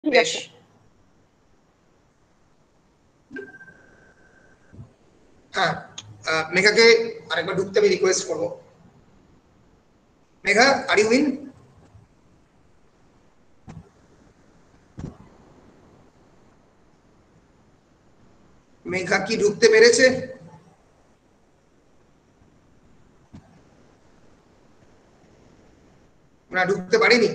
ঠিক বেশ আছে। হ্যাঁ, মেঘাকে আরেকবার ঢুকতে আমি রিকোয়েস্ট করব। Megha, are you in? Megha কি ঢুকতে পেরেছে? না, ঢুকতে পারিনি।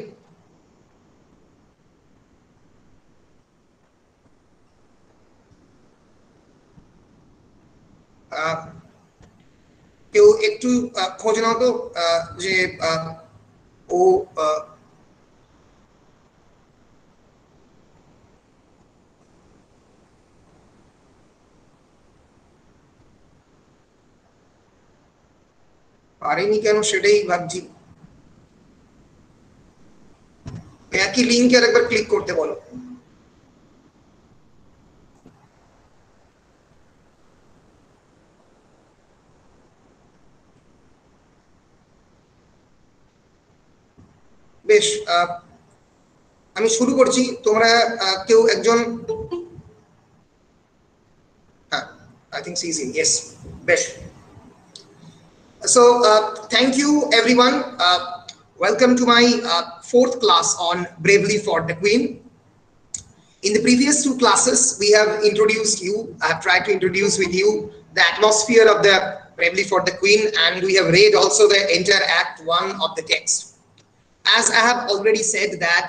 কেউ একটু খোঁজ নাও তো যে ও পারেনি কেন সেটাই ভাবছি। একই লিঙ্কে আরেকবার ক্লিক করতে বলো। বেশ, আমি শুরু করছি। তোমরা কেউ একজন, হ্যাঁ, I think she is in, yes. বেশ, so thank you everyone. Welcome to my fourth class on Bravely for the Queen. In the previous two classes we have introduced you, I have tried to introduce with you the atmosphere of the Bravely for the Queen, and we have read also the entire act 1 of the text. As I have already said that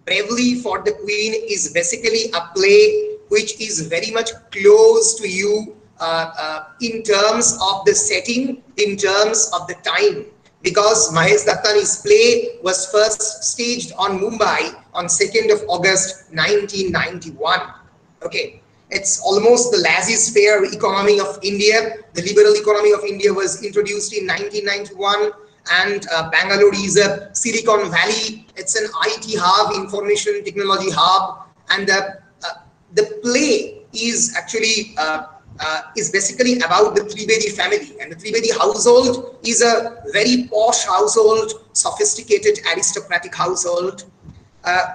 Bravely for the Queen is basically a play which is very much close to you in terms of the setting, in terms of the time, because Mahesh Dattani's play was first staged on Mumbai on 2nd of August 1991. Okay, it's almost the laissez-faire economy of India. The liberal economy of India was introduced in 1991, and Bangalore is a Silicon Valley. It's an IT hub, information technology hub, and the play is actually is basically about the Trivedi family, and the Trivedi household is a very posh household, sophisticated aristocratic household.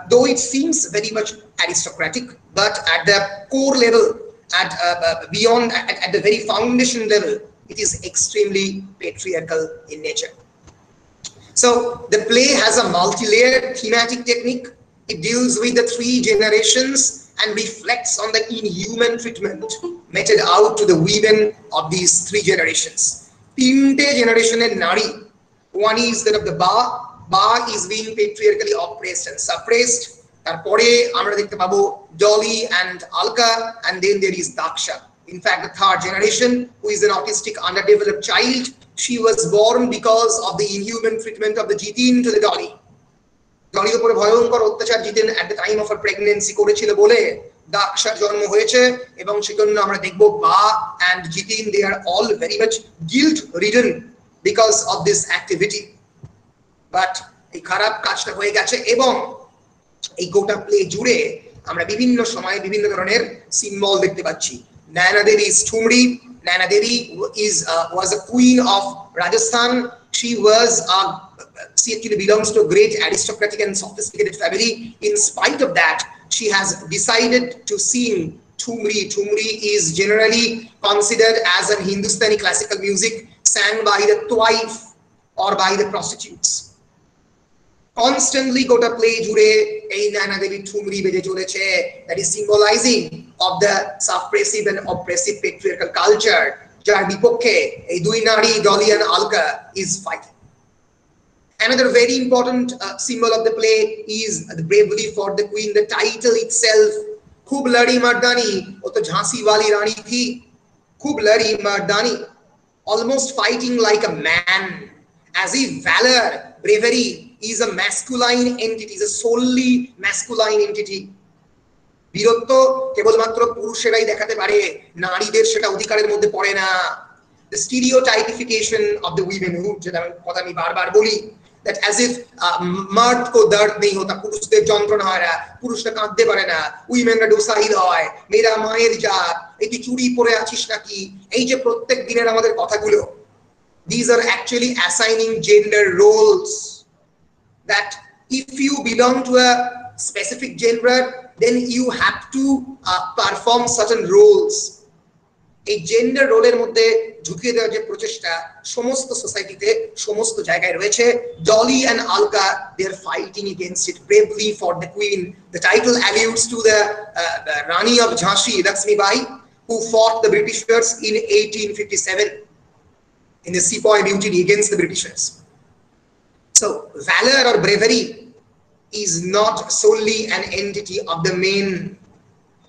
Though it seems very much aristocratic, but at the core level, at beyond, at the very foundation level, it is extremely patriarchal in nature. So the play has a multi-layered thematic technique. It deals with the three generations and reflects on the inhuman treatment meted out to the women of these three generations. Tinte generation and nari. One is that of the Ba is being patriarchally oppressed and suppressed. তারপরে আমরা দেখতে পাবো Dolly and Alka, and then there is Daksha. In fact, the third generation, who is an autistic underdeveloped child, she was born because of the inhuman treatment of the Jitin to the Dolly. Dollyর উপরে ভয়ঙ্কর অত্যাচার জিতেন at the time of her pregnancy করেছিল বলে দাক্ষার জন্ম হয়েছে, এবং সেজন্য আমরা দেখব বা and Jitin, they are all very much guilt ridden because of this activity. But এই খারাপ কাজটা হয়ে গেছে, এবং এই গোটা প্লে জুড়ে আমরা বিভিন্ন সময় বিভিন্ন ধরনের সিম্বল দেখতে পাচ্ছি। Naina Devi is Thumri. Naina Devi was a queen of Rajasthan. She actually belongs to a great aristocratic and sophisticated family. In spite of that, she has decided to sing Thumri. Thumri is generally considered as an Hindustani classical music sang by the twaif or by the prostitutes. Constantly গোটা play জুড়ে এই নানা দেবী ঠুমরি বেজে চলেছে, that is symbolizing of the suppressive and oppressive patriarchal culture যার বিপক্ষে এই দুই নারী Dolly and Alka is fighting. Another very important symbol of the play is the Bravely for the Queen. The title itself, खूब लड़ी मर्दानी, वो तो झांसी वाली रानी थी, खूब लड़ी मर्दानी, almost fighting like a man, as if valor, bravery is a masculine entity, is a solely masculine entity. বীরত্ব কেবলমাত্র পুরুষেরাই দেখাতে পারে, নারীদের সেটা অধিকারের মধ্যে পড়ে না। The stereotypification of the womenhood, যেটা কথা আমি বারবার বলি, that as if मर्द को दर्द नहीं होता, পুরুষদের যন্ত্রণা হয় না, পুরুষরা কাঁদতে পারে না, উইমেনরা ডোসাইল হয়, মেয়েরা মায়ের জাত, এই তুই চুড়ি পরে আছিস নাকি, এই যে প্রত্যেক দিনের আমাদের কথাগুলো, these are actually assigning gender roles, that if you belong to a specific gender, then you have to perform certain roles. এই জেন্ডার রোলের মধ্যে ঢুকিয়ে দেওয়ার যে প্রচেষ্টা সমস্ত সোসাইটিতে সমস্ত জায়গায় রয়েছে, Dolly and Alka they are fighting against it bravely for the queen. The title alludes to the Rani of ঝাঁসি Lakshmibai, who fought the Britishers in 1857 in the Sepoy Mutiny against the Britishers. So valor or bravery is not solely an entity of the main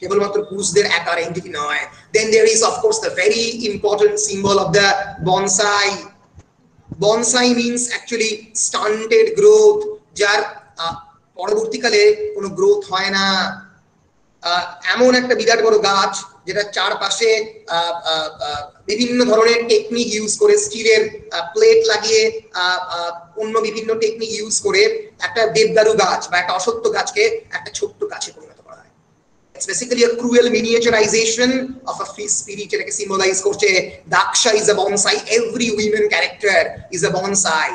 কেবলমাত্র পুরুষদের একার entity নয়। Then there is of course the very important symbol of the bonsai. Bonsai means actually stunted growth, যার পরবর্তীকালে কোনো growth হয় না। এমন একটা বিরাট বড় গাছ যেটা চারপাশে বিভিন্ন ধরনের টেকনিক ইউজ করে, স্টিলের প্লেট লাগিয়ে অন্য বিভিন্ন টেকনিক ইউজ করে একটা দেবদারু গাছ বা একটা অসত্য গাছকে একটা ছোট্ট গাছে পরিণত করা হয়। It's basically a cruel miniaturization of a free spirit এটাকে সিম্বলাইজ করছে। দাক্ষা is a bonsai, every women character is a bonsai.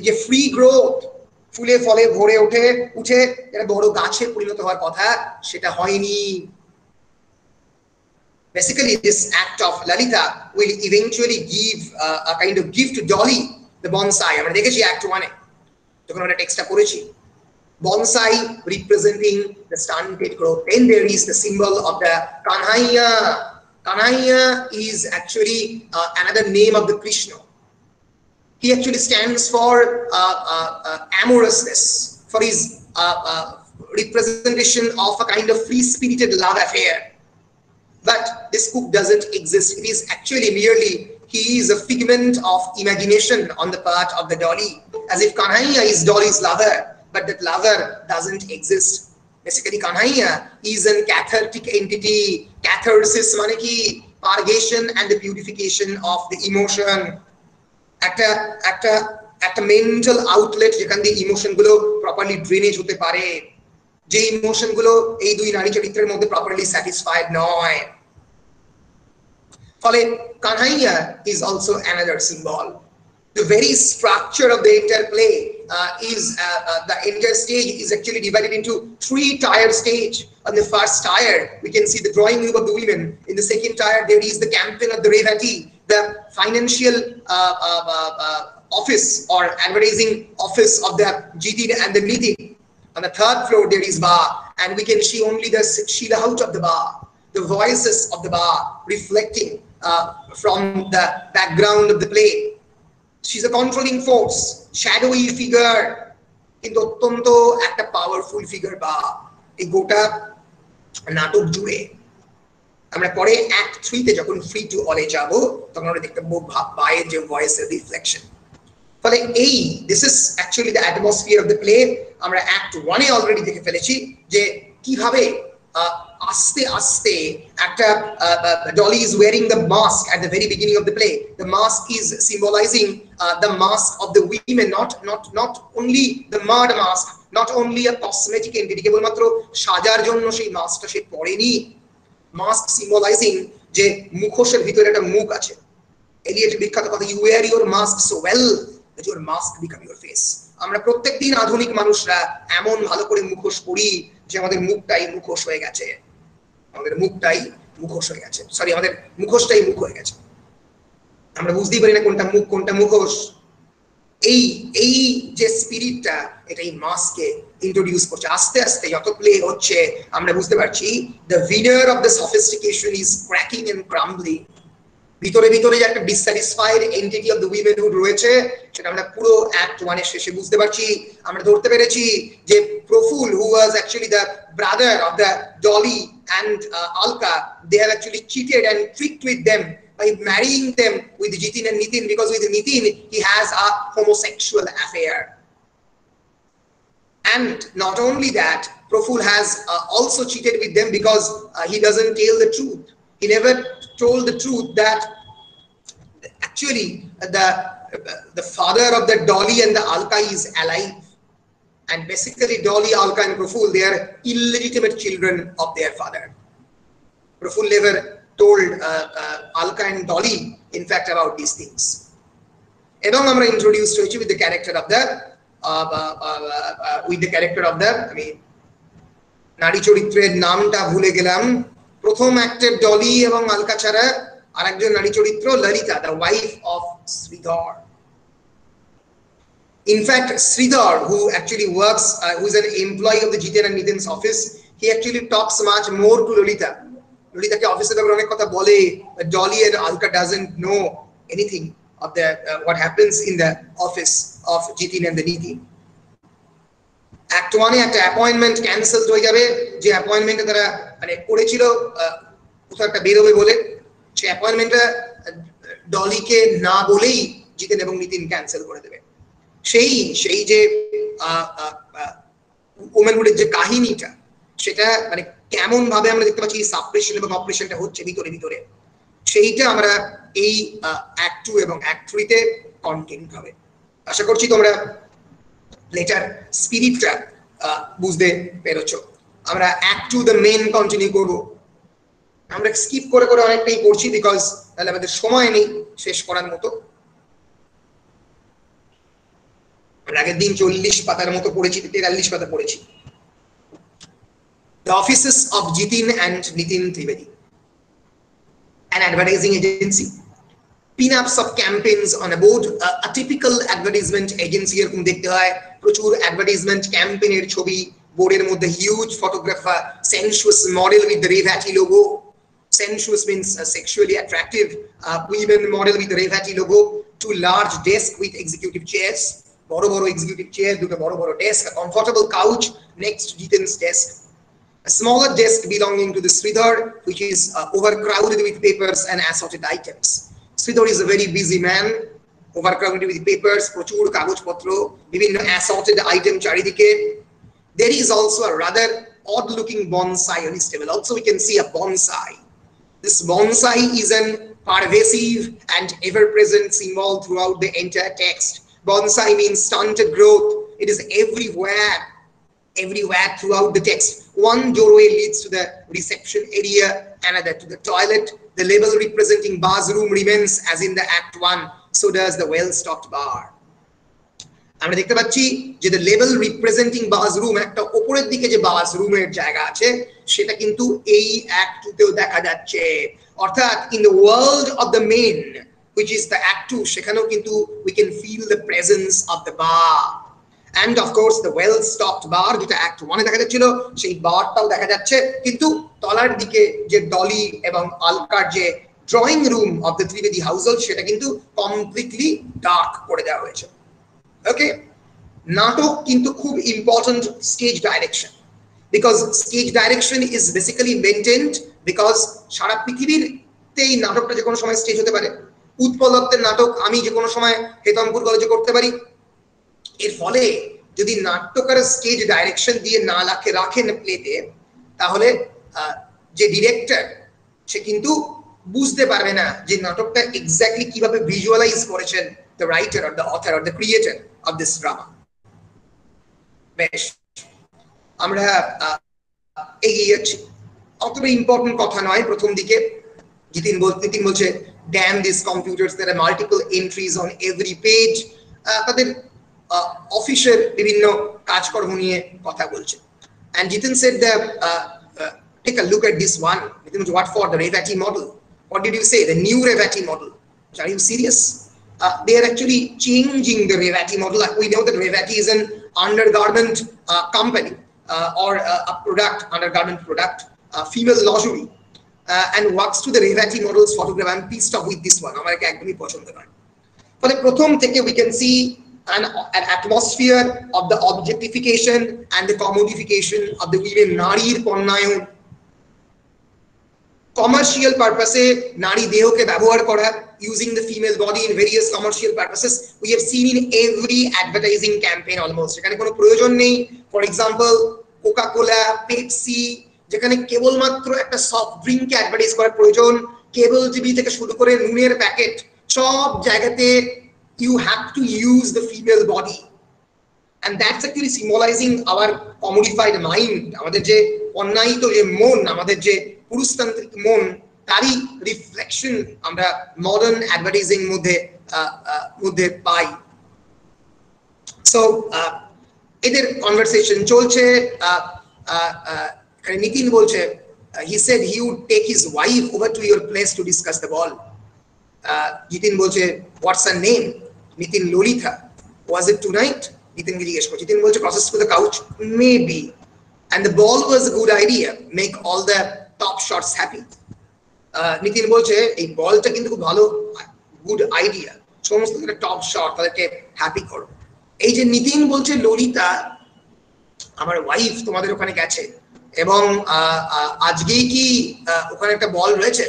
যে ফ্রি গ্রোথ, ফুলে ফলে ভরে উঠে এটা বড় গাছে পরিণত হওয়ার কথা, সেটা হয়নি। Basically this act of Lalita will eventually give a kind of gift to Dolly, the bonsai. আমরা দেখেছি অ্যাক্ট 1 এ যখন আমরা টেক্সটটা পড়েছি, bonsai representing the stunted growth. Then there is the symbol of the Kanhaiya. Kanhaiya is actually another name of the Krishna. He actually stands for amorousness, for his representation of a kind of free-spirited love affair. But this cook doesn't exist. It is actually merely, he is a figment of imagination on the part of the Dolly, as if Kanhaiya is Dolly's lover, but that lover doesn't exist. Basically, Kanhaiya is a cathartic entity. Catharsis mane ki purgation and the purification of the emotion. একটা mental outlet যেখান দিয়ে emotion গুলো properly drainage হতে পারে, যে emotion গুলো এই দুই নারী চরিত্রের মধ্যে প্রপারলি স্যাটিসফাইড নয়। ফলে Kanhaiya is also another symbol. The very structure of the entire play is the entire stage is actually divided into 3 tier stage. On the first tier we can see the drawing room of the women. In the second tier there is the campaign of the Revati, the financial office or advertising office of the Jitin and the Nitin. On the third floor there is bar, and we can see only the Shilahout of the bar, the voices of the bar reflecting from the background of the play. She's a controlling force, shadowy figure, কিন্তু অত্যন্ত একটা powerful figure বা এই গোটা নাটক জুড়ে। আমরা পরে অ্যাক্ট 3 তে যখন ফ্রি টু অলে যাব তখন আমরা দেখতে পাবো বাইরের যে ভয়েসের রিফ্লেকশন। ফলে এই this is actually the atmosphere of the play. আমরা অ্যাক্ট 1 এ অলরেডি দেখে ফেলেছি যে কিভাবে আস্তে আস্তে একটা Dolly is wearing the mask at the very beginning of the play. The mask is symbolizing the mask of the women, not only the mud mask, not only a cosmetic entity, কেবলমাত্র সাজার জন্য সেই মাস্কটা সে পরেনি। Mask সিম্বলাইজিং যে মুখোশের ভিতরে একটা মুখ আছে। এলিয়টের বিখ্যাত কথা, you wear your mask so well that your mask become your face. আমরা প্রত্যেকদিন আধুনিক মানুষরা এমন ভালো করে মুখোশ পরি যে আমাদের মুখটাই মুখোশ হয়ে গেছে, আমাদের মুখটাই মুখোশ হয়ে গেছে, সরি আমাদের মুখোশটাই মুখ হয়ে গেছে। আমরা বুঝতেই পারি না কোনটা মুখ কোনটা মুখোশ। এই যে স্পিরিটটা এটা এই মাস্কে ইন্ট্রোডিউস করছে। আস্তে আস্তে যত প্লে হচ্ছে আমরা বুঝতে পারছি the veneer of the sophistication is cracking and crumbling. ভিতরে ভিতরে যে একটা dissatisfied entity of the womanhood রয়েছে সেটা আমরা পুরো অ্যাক্ট 1 এর শেষে বুঝতে পারছি। আমরা ধরতে পেরেছি যে Praful, who was actually the brother of the Dolly and Alka, they have actually cheated and tricked with them by marrying them with Jitin and Nitin, because with Nitin he has a homosexual affair. And not only that, Proful has also cheated with them because he doesn't tell the truth. He never told the truth that actually the father of the Dolly and the Alka is alive, and basically Dolly, Alka and Proful, they are illegitimate children of their father. Proful never told Alka and Dolly in fact about these things. এবং আমরা introduced হয়েছি with the character of the নারী চরিত্রের নামটা ভুলে গেলাম প্রথম অ্যাক্টের ডলি এবং আলকা ছাড়া আরেকজন নারী চরিত্র Lalita the wife of Sridhar In fact, Sridhar, who actually works, who is an employee of the Jiten and Nitin's office, he actually talks much more to Lolita. Lolita ke office ব্যাপারে অনেক কথা বলে, but Dolly and Alka doesn't know anything of the what happens in the office of Jitin and the Nitin. Act 1 এ একটা appointment cancelled হয়ে যাবে, যে অ্যাপয়েন্টমেন্টে তারা মানে করেছিল কোথাও একটা বেরোবে বলে, সেই অ্যাপয়েন্টমেন্টটা ডলিকে না বলেই জিতেন এবং নিতিন ক্যান্সেল করে দেবে। সেই যে ওমেনহুডের যে কাহিনীটা, সেটা মানে কেমন ভাবে আমরা দেখতে পাচ্ছি সাপ্রেশন এবং অপারেশনটা হচ্ছে ভিতরে ভিতরে, সেইটা আমরা এই অ্যাক্ট 2 এবং অ্যাক্ট 3 তে কন্টেন্ট হবে। আশা করছি তোমরা লেটার স্পিরিটটা বুঝতে পেরেছো। আমরা অ্যাক্ট 2 দ্য মেন কন্টিনিউ করব। আমরা স্কিপ করে করে অনেকটাই পড়ছি, বিকজ তাহলে আমাদের সময় নেই শেষ করার মতো। আগের দিন 40 পাতার মতো পড়েছি, 43 পাতা পড়েছি। The offices of Jitin and Nitin Trivedi, an advertising agency. Pin-ups of campaigns on a board, a typical advertisement agency এরকম দেখতে হয়, প্রচুর অ্যাডভার্টাইজমেন্ট ক্যাম্পেইনের ছবি, বোর্ডের মধ্যে huge photographer, sensuous model with the Revati logo. Sensuous means sexually attractive women model with the Revati logo. Two large desk with executive chairs, বড় বড় executive chair, দুটো বড় বড় desk, a comfortable couch next to Jitin's desk. A smaller desk belonging to the Sridhar, which is overcrowded with papers and assorted items. Sridhar is a very busy man, overcrowded with papers, প্রচুর কাগজপত্র, বিভিন্ন assorted item চারিদিকে. There is also a rather odd-looking bonsai on his table. Also, we can see a bonsai. This bonsai is an pervasive and ever-present symbol throughout the entire text. Bonsai means stunted growth. It is everywhere throughout the text. One doorway leads to the reception area, another to the toilet. The label representing bathroom remains as in the Act 1, so does the well-stocked bar. আমরা দেখতে পাচ্ছি যে the label representing bathroom, একটা উপরের দিকে যে বাথরুমের জায়গা আছে, সেটা কিন্তু এই Act 2 তেও দেখা যাচ্ছে। অর্থাৎ in the world of the main, which is the Act 2, সেখানেও কিন্তু we can feel the presence of the bar. And of course the well-stocked bar, যেটা Act 1 এ দেখা যাচ্ছিল, সেই বারটাও দেখা যাচ্ছে, কিন্তু তলার দিকে যে ডলি এবং আলকার যে drawing room of the Trivedi household, সেটা কিন্তু কমপ্লিটলি ডার্ক করে দেওয়া হয়েছে। ওকে, নাটক কিন্তু খুব important stage direction, because stage direction is basically maintained, because সারা পৃথিবীতে এই নাটকটা যে কোনো সময় স্টেজ হতে পারে। উৎপল দত্তের নাটক আমি যে কোনো সময় হেতমপুর কলেজে করতে পারি। এর ফলে যদি নাট্যকার স্টেজ ডাইরেকশন দিয়ে না রাখেন প্লেতে, তাহলে যে ডিরেক্টর সে কিন্তু বুঝতে পারবে না যে নাটকটা এক্স্যাক্টলি কিভাবে ভিজুয়ালাইজ করেছেন the writer or the author or the creator of this drama. বেশ, আমরা এগিয়ে যাচ্ছি। অতটা ইম্পর্টেন্ট কথা নয় প্রথম দিকে। নিতিন বলছে damn these computers, there are multiple entries on every page. তাদের অফিসের বিভিন্ন কাজকর্ম নিয়ে কথা বলছে। And Jitin said that take a look at this one. Nitin, what for? The Revati model. What did you say? The new Revati model. Are you serious? They are actually changing the Revati model. We know that Revati is an undergarment company or a product, undergarment product, female lingerie, and works to the Revati model's photograph. I'm pissed off with this one. আমার একদমই পছন্দ নয়। ফলে প্রথম থেকে we can see an atmosphere of the objectification and the commodification of the women. নারীর পণ্যায়ন, commercial পারপাসে নারী দেহকে ব্যবহার করা, using the female body in various commercial purposes. We have seen in every advertising campaign almost. এখানে কোনো প্রয়োজন নেই। ফর এক্সাম্পল কোকা-কোলা, পেপসি, যেখানে কেবলমাত্র একটা সফট ড্রিঙ্ককে অ্যাডভার্টাইজ করার প্রয়োজন, কেবল টিভি থেকে শুরু করে নুনের প্যাকেট, সব জায়গাতে you have to use the female body, and that's actually symbolizing our commodified mind. আমাদের যে অন্যায়িত যে মন, আমাদের যে পুরুষতান্ত্রিক মন, তারই রিফ্লেকশন আমরা মডার্ন অ্যাডভার্টাইজিং মধ্যে পাই। সো এদের কনভারসেশন চলছে। নিতিন বলছে he said he would take his wife over to your place to discuss the ball. Jitin বলছে what's her name? Nitin Lalita. Was it tonight? নিতিনকে জিজ্ঞেস করছে, জিতিন বলছে crosses to the couch, maybe, and the ball was a good idea, make all the top shots happy. Nitin বলছে এই বলটা কিন্তু খুব ভালো, গুড আইডিয়া, সমস্ত টপ শট তাদেরকে হ্যাপি করো। এই যে নিতিন বলছে ললিতা আমার ওয়াইফ তোমাদের ওখানে গেছে এবং আজকেই কি ওখানে একটা বল রয়েছে?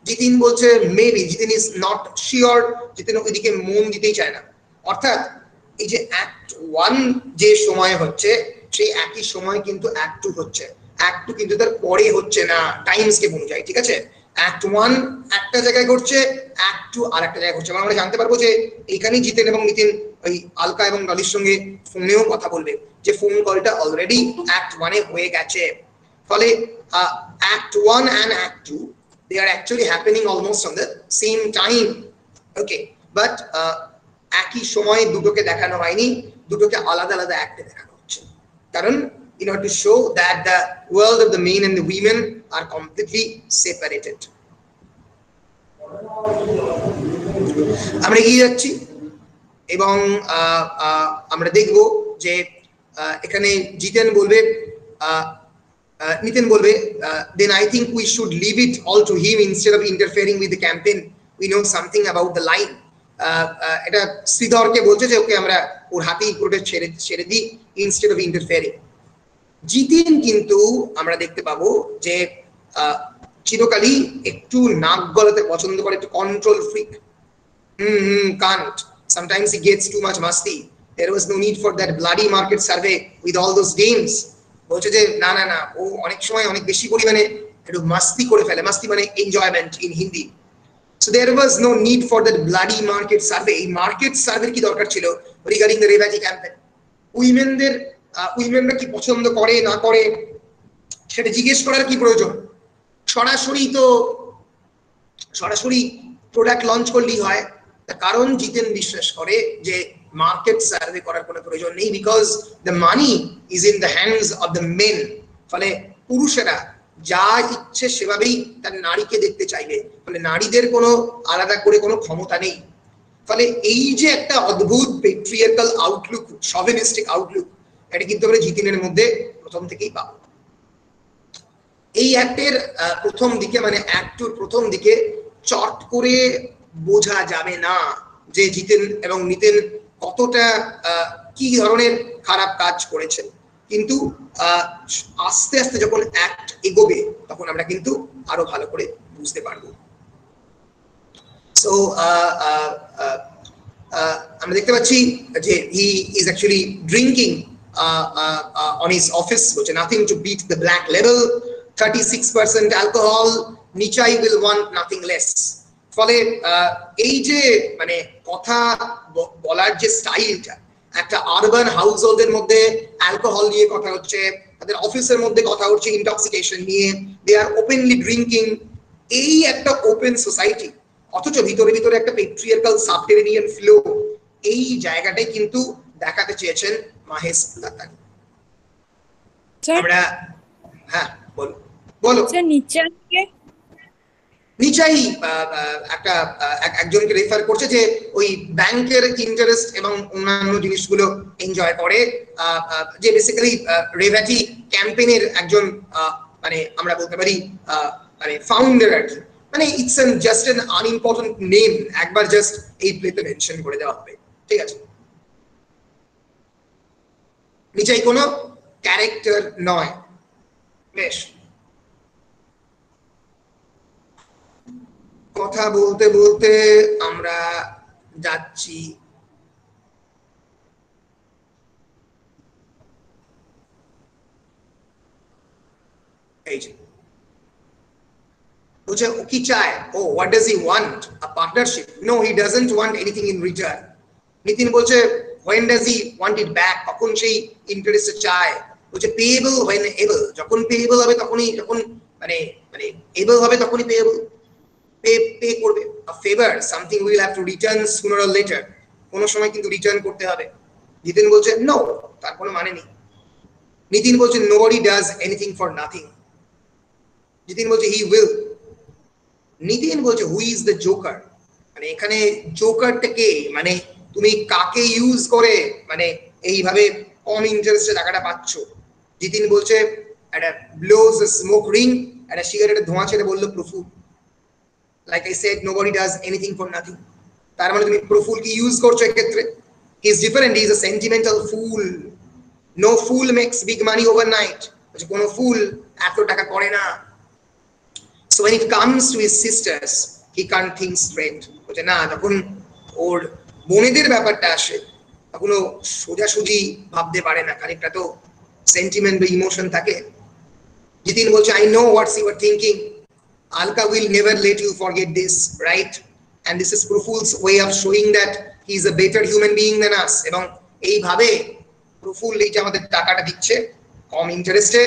জিতিন বলছে maybe, Jitin is not sure, Jitin ওইদিকে মন দিতেই চায় না। অর্থাৎ এই যে অ্যাক্ট 1 যে সময় হচ্ছে সেই একই সময় কিন্তু অ্যাক্ট 2 হচ্ছে, অ্যাক্ট 2 কিন্তু তার পরে হচ্ছে না টাইম স্কেপ অনুযায়ী, ঠিক আছে? অ্যাক্ট 1 একটা জায়গায় ঘটছে, অ্যাক্ট 2 আর একটা জায়গায় ঘটছে। আমরা জানতে পারবো যে এইখানেই জিতেন এবং নিতিন ওই আলকা এবং ডলির সঙ্গে ফোনেও কথা বলবে, যে ফোন কলটা অলরেডি অ্যাক্ট 1 এ হয়ে গেছে। ফলে act 1 and act 2 they are actually happening almost on the same time, okay, but একই সময় দুটোকে দেখানো হয়নি, দুটোকে আলাদা আলাদা অ্যাক্টে দেখানো হচ্ছে, কারণ in order to show that the world of the men and the women are completely separated. আমরা এগিয়ে যাচ্ছি এবং আমরা দেখব যে এখানে জিতেন বলবে, নিতিন বলবে then I think we should leave it all to him instead of interfering with the campaign, we know something about the line. এটা শ্রীধরকে বলছে যে ওকে আমরা ওর হাতেই পুরোটা ছেড়ে দিই instead of interfering. জিতিন কিন্তু আমরা দেখতে পাবো যে চিরকালই একটু নাক গলাতে পছন্দ করে, একটু control freak, can't, sometimes he gets too much masti, there was no need for that bloody market survey with all those dames. বলছে যে না না না, ও অনেক সময় অনেক বেশি পরিমাণে একটু মাস্তি করে ফেলে, মাস্তি মানে enjoyment in Hindi. So there was no need for that bloody market survey. এই মার্কেট সার্ভে কি দরকার ছিল রিগার্ডিং দ্য রেভাজি ক্যাম্পেইন? উইমেনরা কি পছন্দ করে না করে সেটা জিজ্ঞেস করার কি প্রয়োজন? সরাসরি প্রোডাক্ট লঞ্চ করলেই হয়। তার কারণ জিতেন বিশ্বাস করে যে মার্কেট সার্ভে করার কোনো প্রয়োজন নেই, because the money is in the hands of the men. ফলে পুরুষেরা যা ইচ্ছে সেভাবেই তার নারীকে দেখতে চাইবে, ফলে নারীদের কোনো আলাদা করে কোনো ক্ষমতা নেই। ফলে এই যে একটা অদ্ভুত পেট্রিয়ার্কাল আউটলুক, শভিনিস্টিক আউটলুক, এটা কিন্তু আমরা জিতিনের মধ্যে প্রথম থেকেই পাবো। এই অ্যাক্টের প্রথম দিকে, মানে অ্যাক্ট 2 প্রথম দিকে চট করে বোঝা যাবে না যে জিতেন এবং নিতিন কতটা কি ধরনের খারাপ কাজ করেছেন, কিন্তু আস্তে আস্তে যখন অ্যাক্ট এগোবে তখন আমরা কিন্তু আরো ভালো করে বুঝতে পারবো। সো আমরা দেখতে পাচ্ছি যে he is actually drinking on his office, which is nothing to beat the black level, 36% alcohol, Nichai will want nothing less. ফলে এই যে মানে কথা বলার যে স্টাইলটা, একটা আরবান হাউসহোল্ডের মধ্যে অ্যালকোহল নিয়ে কথা হচ্ছে, তাদের অফিসের মধ্যে কথা হচ্ছে ইনটক্সিকেশন নিয়ে, দে আর ওপেনলি ড্রিঙ্কিং, এই একটা ওপেন সোসাইটি, অথচ ভিতরে ভিতরে একটা পেট্রিয়ার্কাল সাবটেরিনিয়ান ফ্লো, এই জায়গাটাই কিন্তু দেখাতে চেয়েছেন মাহেশ লাতানি। আমরা হ্যাঁ বলো স্যার নিচাই একটা একজনকে রেফার করছে যে ওই ব্যাংকের ইন্টারেস্ট এবং অন্যান্য জিনিসগুলো এনজয় করে, যে বেসিক্যালি রেভাজি ক্যাম্পেইনের একজন মানে আমরা বলতে পারি মানে ফাউন্ডার আর কি, মানে it's just an unimportant name, একবার জাস্ট এই প্লেতে মেনশন করে দেওয়া হবে, ঠিক আছে? নিচাই কোনো ক্যারেক্টার নয়। বেশ, কথা বলতে বলতে আমরা যাচ্ছি এই যে বলছে ও কি চায়, ও what does he want, a partnership? No, he doesn't want anything in return. Nitin বলছে when does he want it back, কখন সেই ইন্টারেস্ট চায়? বলছে পেয়েবল when able, যখন পেয়েবল হবে তখনই, যখন মানে মানে এবল হবে তখনই পেয়েবল, পে করবে। a favor, something we will have to return sooner or later, কোনো সময় কিন্তু রিটার্ন করতে হবে। জিতেন বলছে নো, তার কোনো মানে নেই। নিতিন বলছে nobody does anything for nothing, Jitin বলছে হি উইল। নিতিন বলছে হু ইজ দ্য জোকার, মানে এখানে জোকারটা কে, মানে তুমি কাকে ইউজ করে মানে এইভাবে কম ইন্টারেস্টে টাকাটা পাচ্ছ। জিতিন বলছে একটা ব্লোজ স্মোক রিং, একটা সিগারেটের ধোঁয়া ছেড়ে বললো Praful. Like I said nobody does anything for nothing. তার মানে তুমি প্রফুলকে ইউজ করছো এক্ষেত্রে। He is different, he is a sentimental fool. No fool makes big money overnight, কোনো ফুল এত টাকা করে না। So when it comes to his sisters, he can't think straight. বলছে না, যখন ওর বোনেদের ব্যাপারটা আসে তখন ও সোজাসুজি ভাবতে পারে না, খানিকটা তো সেন্টিমেন্ট বা ইমোশন থাকে। জিতিন বলছে I know what you are thinking. Alka will never let you forget this, right? And this is Praful's way of showing that he is a better human being than us. এবং এইভাবে প্রফুল এই যে আমাদের টাকাটা দিচ্ছে কম ইন্টারেস্টে,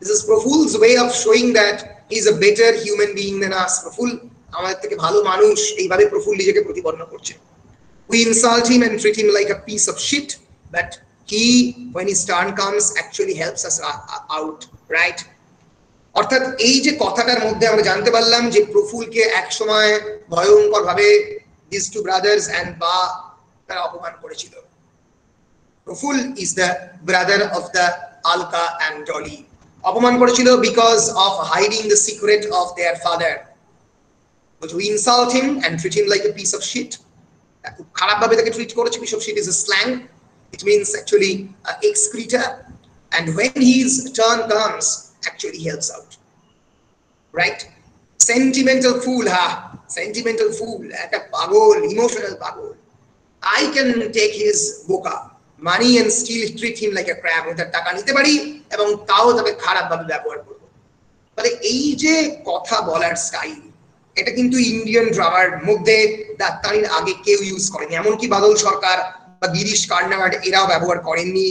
this is Praful's way of showing that he is a better human being than us. Praful আমাদের থেকে ভালো মানুষ, এইভাবে প্রফুল নিজেকে প্রতিপন্ন করছে। We insult him and treat him like a piece of shit, but he, when his turn comes, actually helps us out, right? অর্থাৎ এই যে কথাটার মধ্যে আমরা জানতে পারলাম যে প্রফুলকে এক সময় ভয়ঙ্কর ভাবে these two brothers and বা তারা অপমান করেছিল। Praful is the brother of the Alka and Dolly. অপমান করেছিল because of hiding the secret of their father. But we insult him and treat him like a piece of shit. খুব খারাপ ভাবে তাকে ট্রিট করেছে। piece of shit is a slang. It means actually excreta. And when his turn comes, actually helps out, right? Sentimental fool, sentimental fool, একটা পাগল, emotional পাগল। I can take his boka money and still treat him like a crab. তার টাকা নিতে পারি এবং তাও তাকে খারাপ ভাবে ব্যবহার করব। তাহলে এই যে কথা বলার স্টাইল, এটা কিন্তু ইন্ডিয়ান ড্রামার মধ্যে ডাক্তারির আগে কেউ ইউজ করেনি, এমনকি বাদল সরকার বা গিরিশ কার্নাড এরাও ব্যবহার করেননি।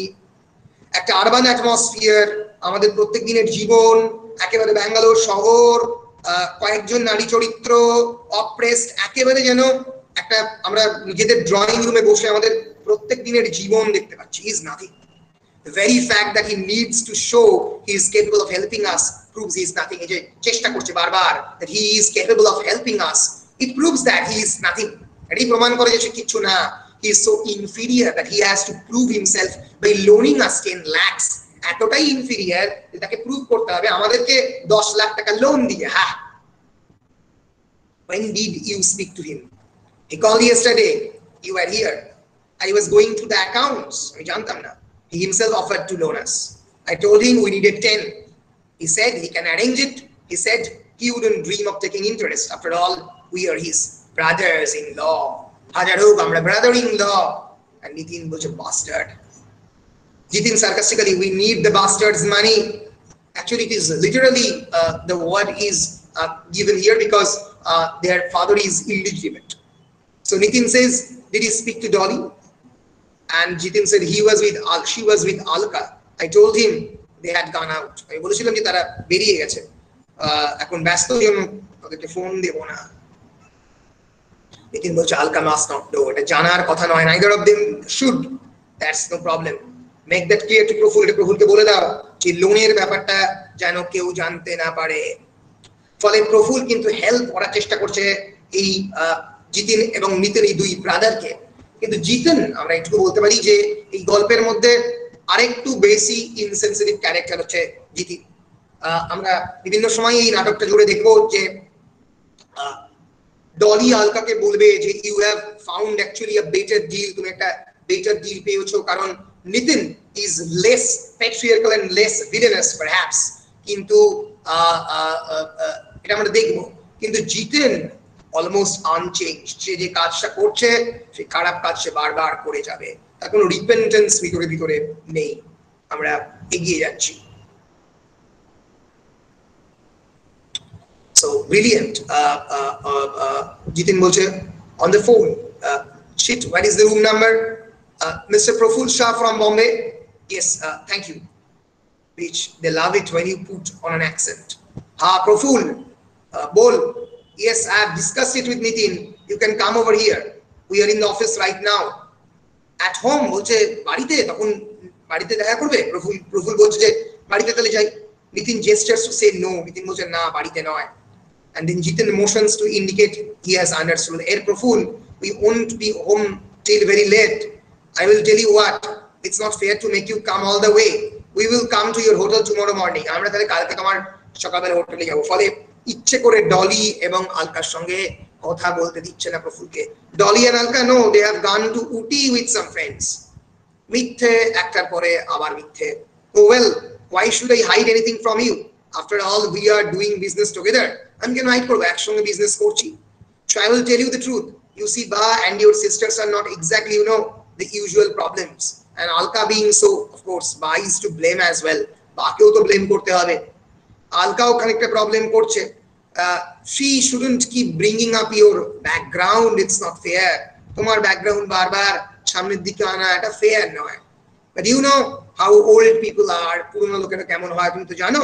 একটা আরবান অ্যাটমসফিয়ার, আমাদের প্রত্যেক দিনের জীবন, একেবারে ব্যাঙ্গালোর শহর, কয়েকজন নারী চরিত্র, অপ্রেসড, একেবারে যেন একটা আমরা নিজেদের ড্রয়িং রুমে বসে আমাদের প্রত্যেক দিনের জীবন দেখতে পাচ্ছি। Is nothing. The very fact that he needs to show he is capable of helping us proves he is nothing. এই যে চেষ্টা করছে বারবার that he is capable of helping us, it proves that he is nothing. এটাই প্রমাণ করে যে সে কিছু না। He is so inferior that he has to prove himself by loaning us 10 lakhs. এতটাই ইনফিরিয়ার যে তাকে প্রুভ করতে হবে আমাদেরকে 10 লাখ টাকা লোন দিয়ে। When did you speak to him? He called yesterday. You were here. I was going through the accounts. আমি জানতাম না। He himself offered to loan us. I told him we needed 10. He said he can arrange it. He said he wouldn't dream of taking interest. After all, we are his brothers-in-law. হাজার হোক আমরা brother-in-law. And Nitin was a bastard. Jitin sarcastically, we need the bastard's money. Actually, it is literally the word is given here because their father is illegitimate. So Nitin says, did he speak to Dolly? And Jitin said she was with Alka. I told him they had gone out. I বলেছিলাম যে তারা বেরিয়ে গেছে, এখন ব্যস্ত জন্য তাদেরকে phone দেব না। Nitin বলছে Alka must not know. এটা জানার কথা নয়, neither of them should. That's no problem. Make that clear to Praful. এটা প্রফুলকে বলে দাও যে লোনের ব্যাপারটা যেন কেউ জানতে না পারে। ফলে প্রফুল কিন্তু হেল্প করার চেষ্টা করছে এই জিতিন এবং নিতিন, এই দুই ব্রাদারকে। কিন্তু জিতেন আমরা একটু বলতে পারি যে এই গল্পের মধ্যে আরেকটু বেশি ইনসেনসিটিভ ক্যারেক্টার হচ্ছে জিতিন। আমরা বিভিন্ন সময় এই নাটকটা জুড়ে দেখবো যে ডলি আলকাকে বলবে যে you have found actually a better deal, তুমি একটা বেটার ডিল পেয়েছো, কারণ Nitin is less patriarchal and less villainous perhaps. কিন্তু এটা আমরা দেখবো। কিন্তু জিতেন অলমোস্ট আনচেঞ্জড। সে যে কাজটা করছে সেই খারাপ কাজ সে বারবার করে যাবে, তার কোনো রিপেন্টেন্স ভিতরে ভিতরে নেই। আমরা এগিয়ে যাচ্ছি। So brilliant. Jitin bolche on the phone. Shit, what is the room number? Mr. Praful Shah from Bombay. Yes, thank you. Which they love it when you put on an accent. Praful, bol. Yes, I have discussed it with Nitin. You can come over here. We are in the office right now. At home, bolche barite, তখন বাড়িতে দেখা করবে। প্রফুল বলছে যে বাড়িতে তাহলে যাই। Nitin gestures to say no. Nitin বলছে না বাড়িতে নয়, and then Jitin motions to indicate he has understood. Er Praful, we won't be home till very late. I will tell you what, it's not fair to make you come all the way. We will come to your hotel tomorrow morning. আমরা তাহলে কালকে তোমার সকালবেলা হোটেলে যাব। ফলে ইচ্ছে করে ডলি এবং আলকার সঙ্গে কথা বলতে দিচ্ছে না প্রফুলকে। Dolly and Alka no, they have gone to Uti with some friends. মিথ্যে একটার পরে আবার মিথ্যে। Oh well, why should I hide anything from you? After all, we are doing business together. আমি কেন হাইড করবো, একসঙ্গে বিজনেস করছি। So I will tell you the truth. You see, Ba and your sisters are not exactly, the usual problems. And Alka being so, of course, Ba is to blame as well. বাকেও তো blame করতে হবে। আলকাও খানিকটা problem করছে। She shouldn't keep bringing up your background. It's not fair. তোমার background বারবার সামনের দিকে আনা এটা ফেয়ার নয়। But you know how old people are. পুরনো লোকেরা কেমন হয় তুমি তো জানো।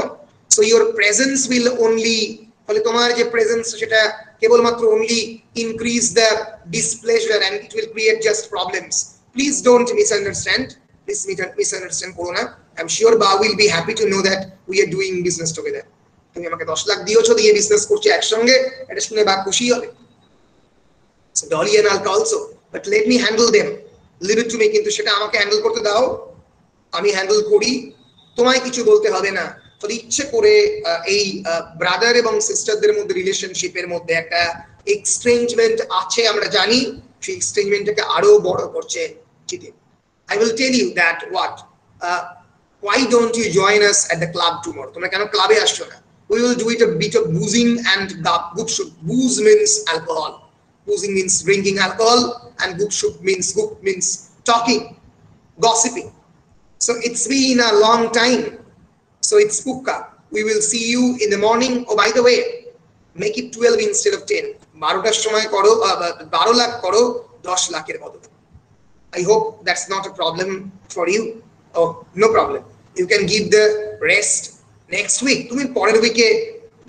So your presence will only, ফলে তোমার যে প্রেজেন্স সেটা কেবলমাত্র only increase the displeasure and it will create just problems. Please don't misunderstand. Please misunderstand করো না। I'm sure Ba will be happy to know that we are doing business together. তুমি আমাকে 10 লাখ দিয়েছো, দিয়ে বিজনেস করছি একসঙ্গে, এটা শুনে Ba খুশি হবে। So Dolly and Alka also, but let me handle them. Leave it to me, কিন্তু সেটা আমাকে হ্যান্ডেল করতে দাও, আমি হ্যান্ডেল করি, তোমায় কিছু বলতে হবে না। ফলে ইচ্ছে করে এই ব্রাদার এবং সিস্টারদের মধ্যে রিলেশনশিপের মধ্যে একটা এক্সচেঞ্জমেন্ট আছে, আমরা জানি। সেই এক্সচেঞ্জমেন্টটাকে আরো বড় করছে Jitin. I will tell you that what, why don't you join us at the club tomorrow? তোমরা কেন ক্লাবে আসছো না? We will do it a bit of boozing and gupshup. Booze means alcohol. Boozing means drinking alcohol, and gupshup means talking, gossiping. So it's been a long time. So it's Pukka. We will see you in the morning. Oh, by the way, make it 12 instead of 10. 12টার সময় করো, 12 লাখ করো 10 লাখের বদলে। I hope that's not a problem for you. Oh, no problem. You can give the rest next week. তুমি পরের উইকে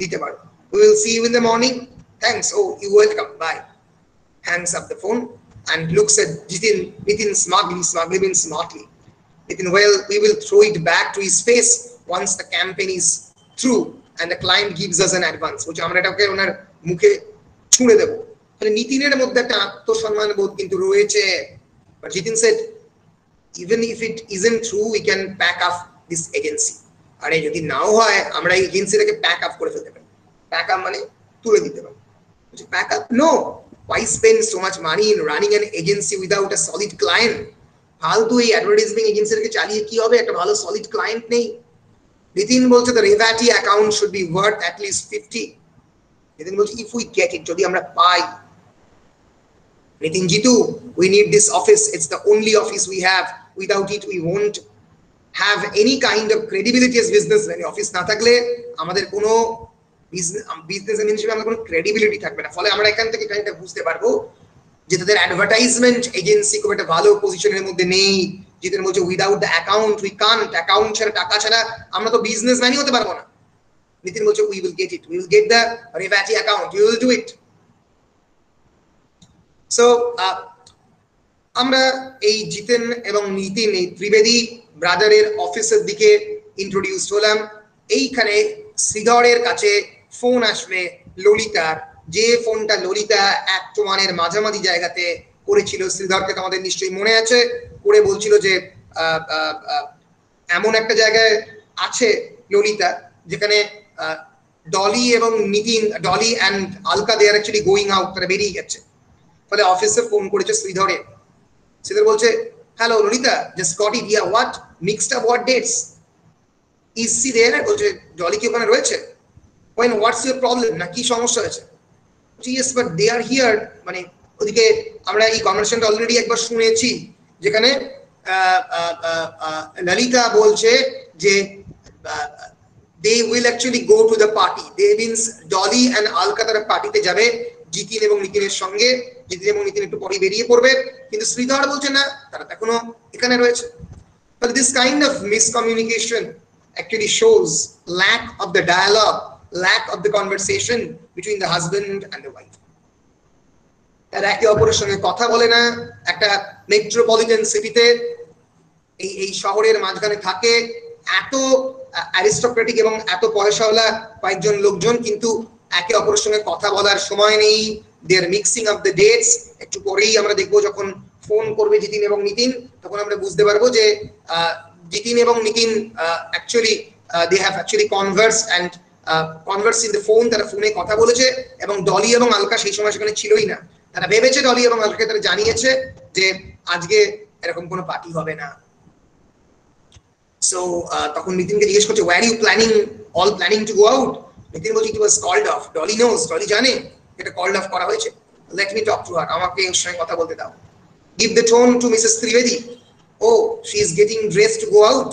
দিতে পারো। We will see you in the morning. Thanks. Oh, you welcome. Bye. Hangs up the phone and looks at Nitin smugly. Smugly means smartly. Nitin, well, we will throw it back to his face once the campaign is through and the client gives us an advance. বলছে আমরা এটাকে ওনার মুখে ছুঁড়ে দেবো। মানে নিতিনের মধ্যে একটা আত্মসম্মান বোধ কিন্তু রয়েছে। But Jitin said, even if it isn't true, we can pack up this agency. আরে যদি নাও হয় আমরা এই এজেন্সিটাকে প্যাক আপ করে ফেলতে পারি। প্যাক আপ মানে তুলে দিতে পারি। Pack up no, why spend so much money in running an agency without a solid client? ফালতু এই অ্যাডভার্টাইজিং এজেন্সিটাকে চালিয়ে কি হবে, একটা ভালো সলিড ক্লায়েন্ট নেই। নিতিন বলছে the Revati account should be worth at least 50. Nitin বলছে if we get it, যদি আমরা পাই। Nitin Jitu, we need this office. It's the only office we have. Without it, we won't have any kind of credibility as businessman. Office না থাকলে আমাদের কোনো businessman হিসেবে আমাদের কোনো ক্রেডিবিলিটি থাকবে না। ফলে আমরা এখান থেকে খানিকটা বুঝতে পারবো যে তাদের অ্যাডভার্টাইজমেন্ট এজেন্সি খুব একটা ভালো পজিশনের মধ্যে নেই। যেটা বলছে without the account we can't, account ছাড়া টাকা ছাড়া আমরা তো বিজনেসম্যানই হতে পারবো না। নিতিন বলছে we will get it, we will get the Revati account, we will do it. So আমরা এই জিতেন এবং নিতিন এই ত্রিবেদী ব্রাদারের অফিসের দিকে ইন্ট্রোডিউস হলাম। এইখানে শ্রীধরের কাছে ফোন আসবে ললিতার, যে ফোনটা ললিতা অ্যাক্ট-1-এর মাঝামাঝি জায়গাতে করেছিল। শ্রীধরকে তোমাদের নিশ্চয়ই মনে আছে, করে বলছিল যে এমন একটা জায়গায় আছে ললিতা যেখানে ডলি এবং Nitin, Dolly and Alka they are actually going out, তারা বেরিয়ে যাচ্ছে। ফলে অফিসে ফোন করেছে শ্রীধরে। শ্রীধর বলছে hello Lalitha, just got it, yeah what, mixed up what dates, is she there? বলছে ডলি কি ওখানে রয়েছে? ওয়েন হোয়াটস ইউর প্রবলেম, না কি সমস্যা হয়েছে? Yes but they are here. মানে ওদিকে আমরা এই কনভারসেশনটা অলরেডি একবার শুনেছি, যেখানে ললিতা বলছে যে they will actually go to the party. They means Dolly and Alka তারা পার্টিতে যাবে জিতিন এবং নিতিনের সঙ্গে। জিতিন এবং নিতিন একটু পরে বেরিয়ে পড়বে, কিন্তু শ্রীধর বলছে না, তারা এখনো এখানে রয়েছে। But this kind of miscommunication actually shows lack of the dialogue, lack of the conversation between the husband and the wife. তারা একে অপরের সঙ্গে কথা বলে না। একটা মেট্রোপলিটন সিটিতে এই শহরের মাঝখানে থাকে, এত অ্যারিস্টোক্রেটিক এবং এত পয়সাওয়ালা কয়েকজন লোকজন, কিন্তু একে অপরের সঙ্গে কথা বলার সময় নেই। They R mixing up the dates. একটু পরেই আমরা দেখবো যখন ফোন করবে জিতিন এবং নিতিন, তখন আমরা বুঝতে পারবো যে জিতিন এবং Nitin actually they have actually converse and converse in the phone. তারা ফোনে কথা বলেছে এবং ডলি এবং আলকা সেই সময় সেখানে ছিলই না। তারা ভেবেছে, ডলি এবং আলকাকে তারা জানিয়েছে যে আজকে এরকম কোনো পার্টি হবে না। সো তখন নিতিনকে জিজ্ঞেস করছে, were you planning, all planning to go out? Nitin বলছে it was called off. Dolly knows, Dolly জানে এটা কল্ড অফ করা হয়েছে। Let me talk to her, আমাকে ওর সঙ্গে কথা বলতে দাও। Give the tone to mrs Trivedi, oh she is getting dress to go out.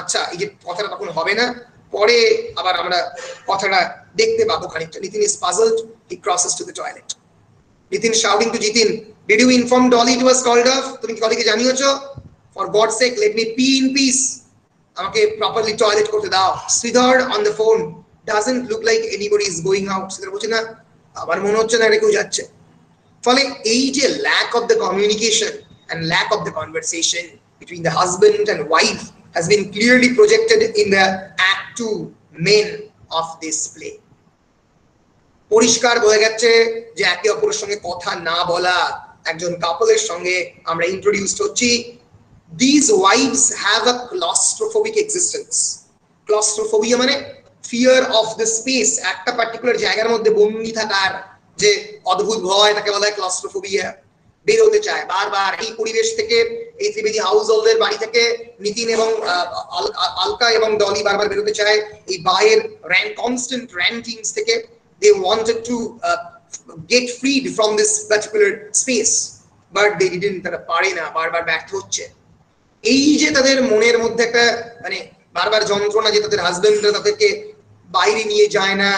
আচ্ছা, এই যে কথাটা তখন হবে না, পরে আবার আমরা কথাটা দেখতে পাবো খানিকটা। Nitin is puzzled, he crosses to the toilet. Nitin shouting to Jitin, did you inform Dolly it was called off? তুমি কি ডলিকে জানিয়েছো? For god sake let me pee in peace, আমাকে প্রপারলি টয়লেট করতে দাও। Sridhar on the phone, doesn't look like anybody is going out. Sridhar বলছে, না আমার মনে হচ্ছে না এটা কেউ যাচ্ছে। ফলে এই যে lack of the communication and lack of the conversation between the husband and wife has been clearly projected in the act 2 men of this play. পরিষ্কার বোঝা যাচ্ছে যে একে অপরের সঙ্গে কথা না বলা একজন কাপলের সঙ্গে আমরা ইন্ট্রোডিউসড হচ্ছি। These wives have a claustrophobic existence. Claustrophobia মানে fear of the space, একটা পার্টিকুলার জায়গার মধ্যে বন্দি থাকার যে অদ্ভুত ভয়, তাকে বলা হয় ক্লস্ট্রোফোবিয়া। বের হতে চায় বারবার এই পরিবেশ থেকে, এই ত্রিবেদী হাউস হোল্ডের বাড়ি থেকে নিতিন এবং আলকা এবং ডলি বারবার বেরোতে চায় এই বাইরের কনস্ট্যান্ট র্যান্টিংস থেকে। they wanted to get freed from this particular space but they didn't, তারা পারে না, বারবার ব্যর্থ হচ্ছে। এই যে তাদের মনের মধ্যে একটা মানে বারবার যন্ত্রণা যে তাদের হাজবেন্ডরা তাদেরকে বাইরে নিয়ে যায় না,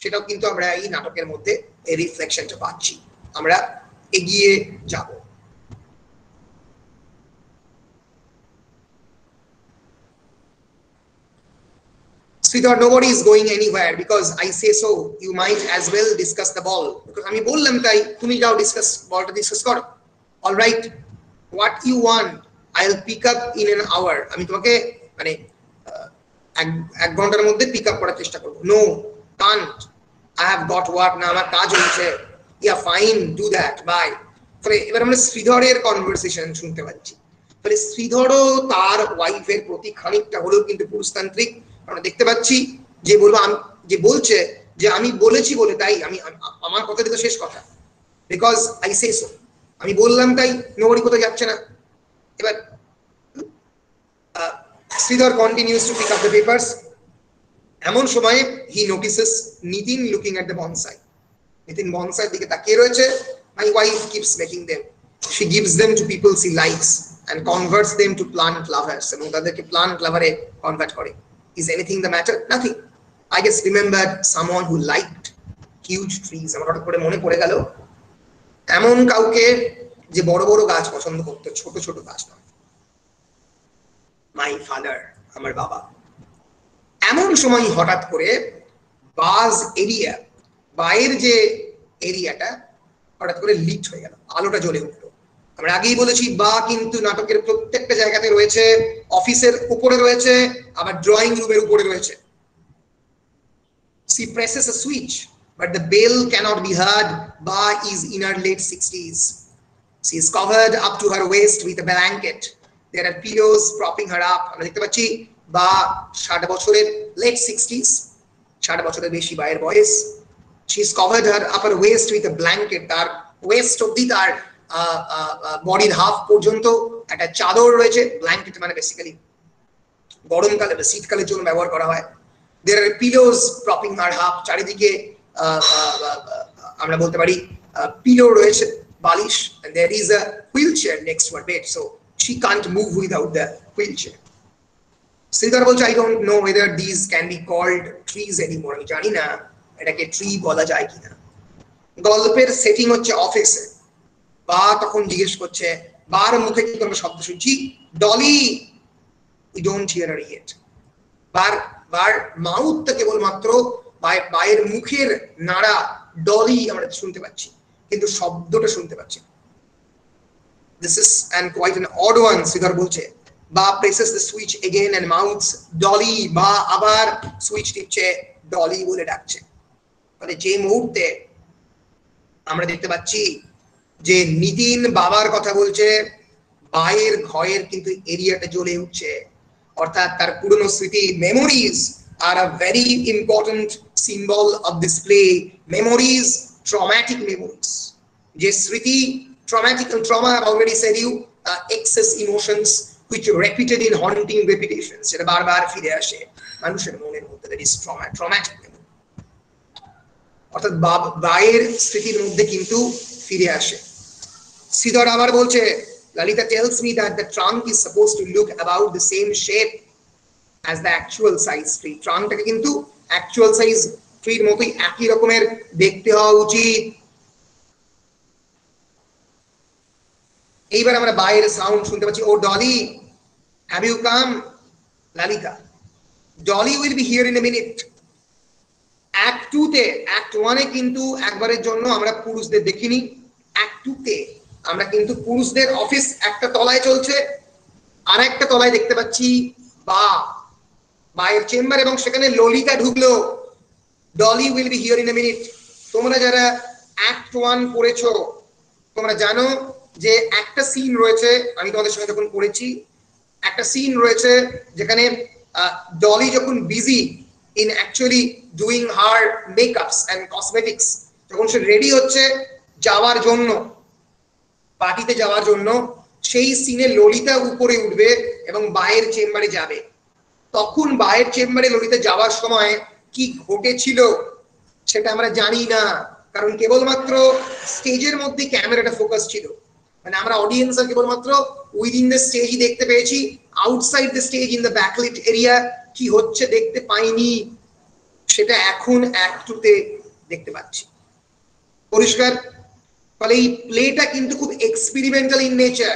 সেটাও কিন্তু আমরা এই নাটকের মধ্যে এই রিফ্লেকশনটা পাচ্ছি। আমরা এগিয়ে যাব। Sridhar, nobody is going anywhere because I say so. You might as well discuss the ball. Because আমি বললাম তাই, তুমি যাও ডিসকাস, বলটা ডিসকাস করো। All right, what you want, I'll pick up in an hour. আমি তোমাকে মানে এক ঘন্টার মধ্যে পিক আপ করার চেষ্টা করব। No, can't. I have got work, না আমার কাজ হচ্ছে। Yeah, fine, do that, bye. ফলে এবার আমরা শ্রীধরের কনভারসেশন শুনতে পাচ্ছি। ফলে শ্রীধরও তার ওয়াইফের প্রতি খানিকটা হলেও কিন্তু পুরুষতান্ত্রিক। আমরা দেখতে পাচ্ছি যে বলবো, যে বলছে যে আমি বলেছি বলে তাই, আমি আমার কথাটি তো শেষ কথা, বিকজ আই সে সো, আমি বললাম তাই, নোবডি কোথাও যাচ্ছে না। এবার Sridhar continues to pick up the papers. এমন সময়ে he notices Nitin looking at the bonsai. Nitin বনসাইয়ের দিকে তাকিয়ে রয়েছে। My wife keeps making them. She gives them to people she likes and converts them to plant lovers. এবং তাদেরকে plant lover-এ convert করে। Is anything the matter? Nothing. I just remembered someone who liked huge trees. আমার হঠাৎ করে মনে পড়ে গেল এমন কাউকে যে বড় বড় গাছ পছন্দ করতো, ছোট ছোট গাছ নয়। My father, আমার বাবা। এমন সময় হঠাৎ করে বাজ এরিয়া, বাইরের যে এরিয়াটা হঠাৎ করে লিট হয়ে গেল, আলোটা জ্বলে উঠলো। আমরা আগেই বলেছি বা কিন্তু নাটকের প্রত্যেকটা জায়গাতে রয়েছে, অফিসের উপরে রয়েছে, আবার ড্রয়িং রুমের উপরে রয়েছে। She presses a switch, but the bell cannot be heard. Ba is in her late 60s. She is covered up to her waist with a blanket. There are pillows propping her up. আমরা দেখতে পাচ্ছি বা 60 বছরের, late 60s, 60 বছরের বেশি বায়ের বয়স। She is covered her upper waist with a blanket. তার ওয়েস্ট অবধি, তার বডির হাফ পর্যন্ত একটা চাদর রয়েছে। ব্ল্যাঙ্কেট মানে বেসিক্যালি গরমকালে বা শীতকালের জন্য ব্যবহার করা হয়। There are pillows propping her up. চারিদিকে আমরা বলতে পারি পিলো রয়েছে, বালিশ। And there is a wheelchair next to her bed, so she can't move without the wheelchair. Sridhar বলছে, I don't know whether these can be called trees anymore. আমি জানি না এটাকে ট্রি বলা যায় কিনা। গল্পের সেটিং হচ্ছে অফিসে। বা তখন জিজ্ঞেস করছে, বার মুখে কিন্তু আমরা শব্দ শুনছি, Dolly, we don't hear her yet. বার মাউথটা কেবলমাত্র বায়ের মুখের নাড়া, ডলি আমরা শুনতে পাচ্ছি, কিন্তু শব্দটা শুনতে পাচ্ছি। This is and quite an odd one. Sridhar বলছে, Baa presses the switch again and mouths Dolly, Baa আবার সুইচ টিপছে, ডলি বলে ডাকছে। মানে যে মুহূর্তে আমরা দেখতে পাচ্ছি যে নিতিন বাবার কথা বলছে, বায়ের ঘরের কিন্তু এরিয়াটা জ্বলে উঠছে, অর্থাৎ তার পুরনো স্মৃতি, memories are a very important symbol of this play. Memories, traumatic memories, যে স্মৃতি, traumatic, trauma I already said you, excess emotions which repeated in haunting repetition, সেটা বারবার ফিরে আসে মানুষের মনের মধ্যে, that is trauma, traumatic memory. অর্থাৎ বায়ের স্মৃতির মধ্যে কিন্তু ফিরে আসে। শ্রীধর আবার বলছে, Lalita tells me that the trunk is supposed to look about the same shape as the actual size tree. ট্রাঙ্কটাকে কিন্তু অ্যাকচুয়াল সাইজ ট্রির মতোই একই রকমের দেখতে হওয়া উচিত। এইবার আমরা বাইরের সাউন্ড শুনতে পাচ্ছি, oh Dolly, have you come? Lalitha, Dolly will be here in a minute. Act 2 তে, অ্যাক্ট 1 এ কিন্তু একবারের জন্য আমরা পুরুষদের দেখিনি, অ্যাক্ট 2 তে আমরা কিন্তু পুরুষদের অফিস একটা তলায় চলছে, আর একটা তলায় দেখতে পাচ্ছি বায়ের চেম্বার, এবং সেখানে ললিতা ঢুকলো। Dolly will be here in a minute. তোমরা যারা অ্যাক্ট 1 পড়েছো তোমরা জানো যে একটা সিন রয়েছে, আমি তোমাদের সঙ্গে যখন পড়েছি, একটা সিন রয়েছে যেখানে ডলি যখন busy in actually doing her makeups and cosmetics, যখন সে রেডি হচ্ছে যাওয়ার জন্য, পার্টিতে যাওয়ার জন্য, সেই সিনে ললিতা উপরে উঠবে এবং বায়ের চেম্বারে যাবে। তখন বায়ের চেম্বারে ললিতা যাওয়ার সময় কি ঘটেছিল সেটা আমরা জানি না, কারণ কেবলমাত্র স্টেজের মধ্যে ক্যামেরাটা ফোকাস ছিল। মানে আমরা অডিয়েন্স আর কেবলমাত্র উইদিন দ্য স্টেজই দেখতে পেয়েছি, outside the stage in the backlit area কি হচ্ছে দেখতে পাইনি। সেটা এখন অ্যাক্ট 2 তে দেখতে পাচ্ছি পরিষ্কার। ফলে এই প্লেটা কিন্তু খুব experimental in nature.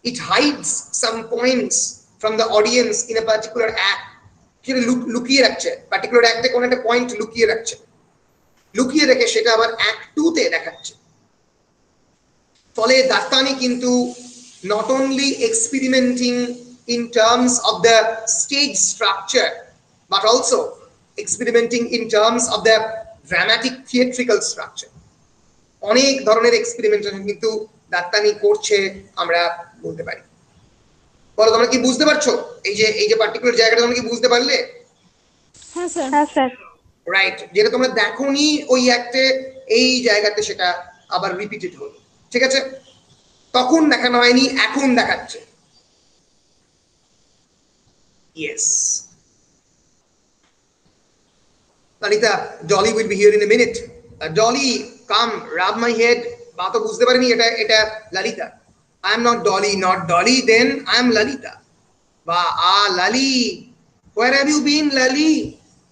It hides some points from the audience in a particular act, সেটা লুকিয়ে রাখছে, পার্টিকুলার অ্যাক্টে কোনো একটা পয়েন্ট লুকিয়ে রাখছে, লুকিয়ে রেখে সেটা আবার অ্যাক্ট 2 তে দেখাচ্ছে। ফলে দাস্তানি কিন্তু not only experimenting in terms of the stage structure but also experimenting in terms of the dramatic theatrical structure. অনেক ধরনের এক্সপেরিমেন্টেশন কিন্তু দাস্তানি করছে আমরা বলতে পারি। বলো তোমরা কি বুঝতে পারছো? এই যে পার্টিকুলার জায়গাটা তোমরা কি বুঝতে পারলে? হ্যাঁ স্যার, হ্যাঁ স্যার। রাইট, যেটা তোমরা দেখোনি ওই অ্যাক্টে, এই জায়গাতে সেটা আবার রিপিটেড হলো। ঠিক আছে, তখন দেখানো হয়নি, এখন দেখাচ্ছে। Yes Lalita, Dolly will be here in a minute. Dolly, come, rub my head. বা তো বুঝতে পারিনি এটা লালিতা। I am not Dolly, not Dolly, then I am Lalita. বা Lali, where have you been, Lali?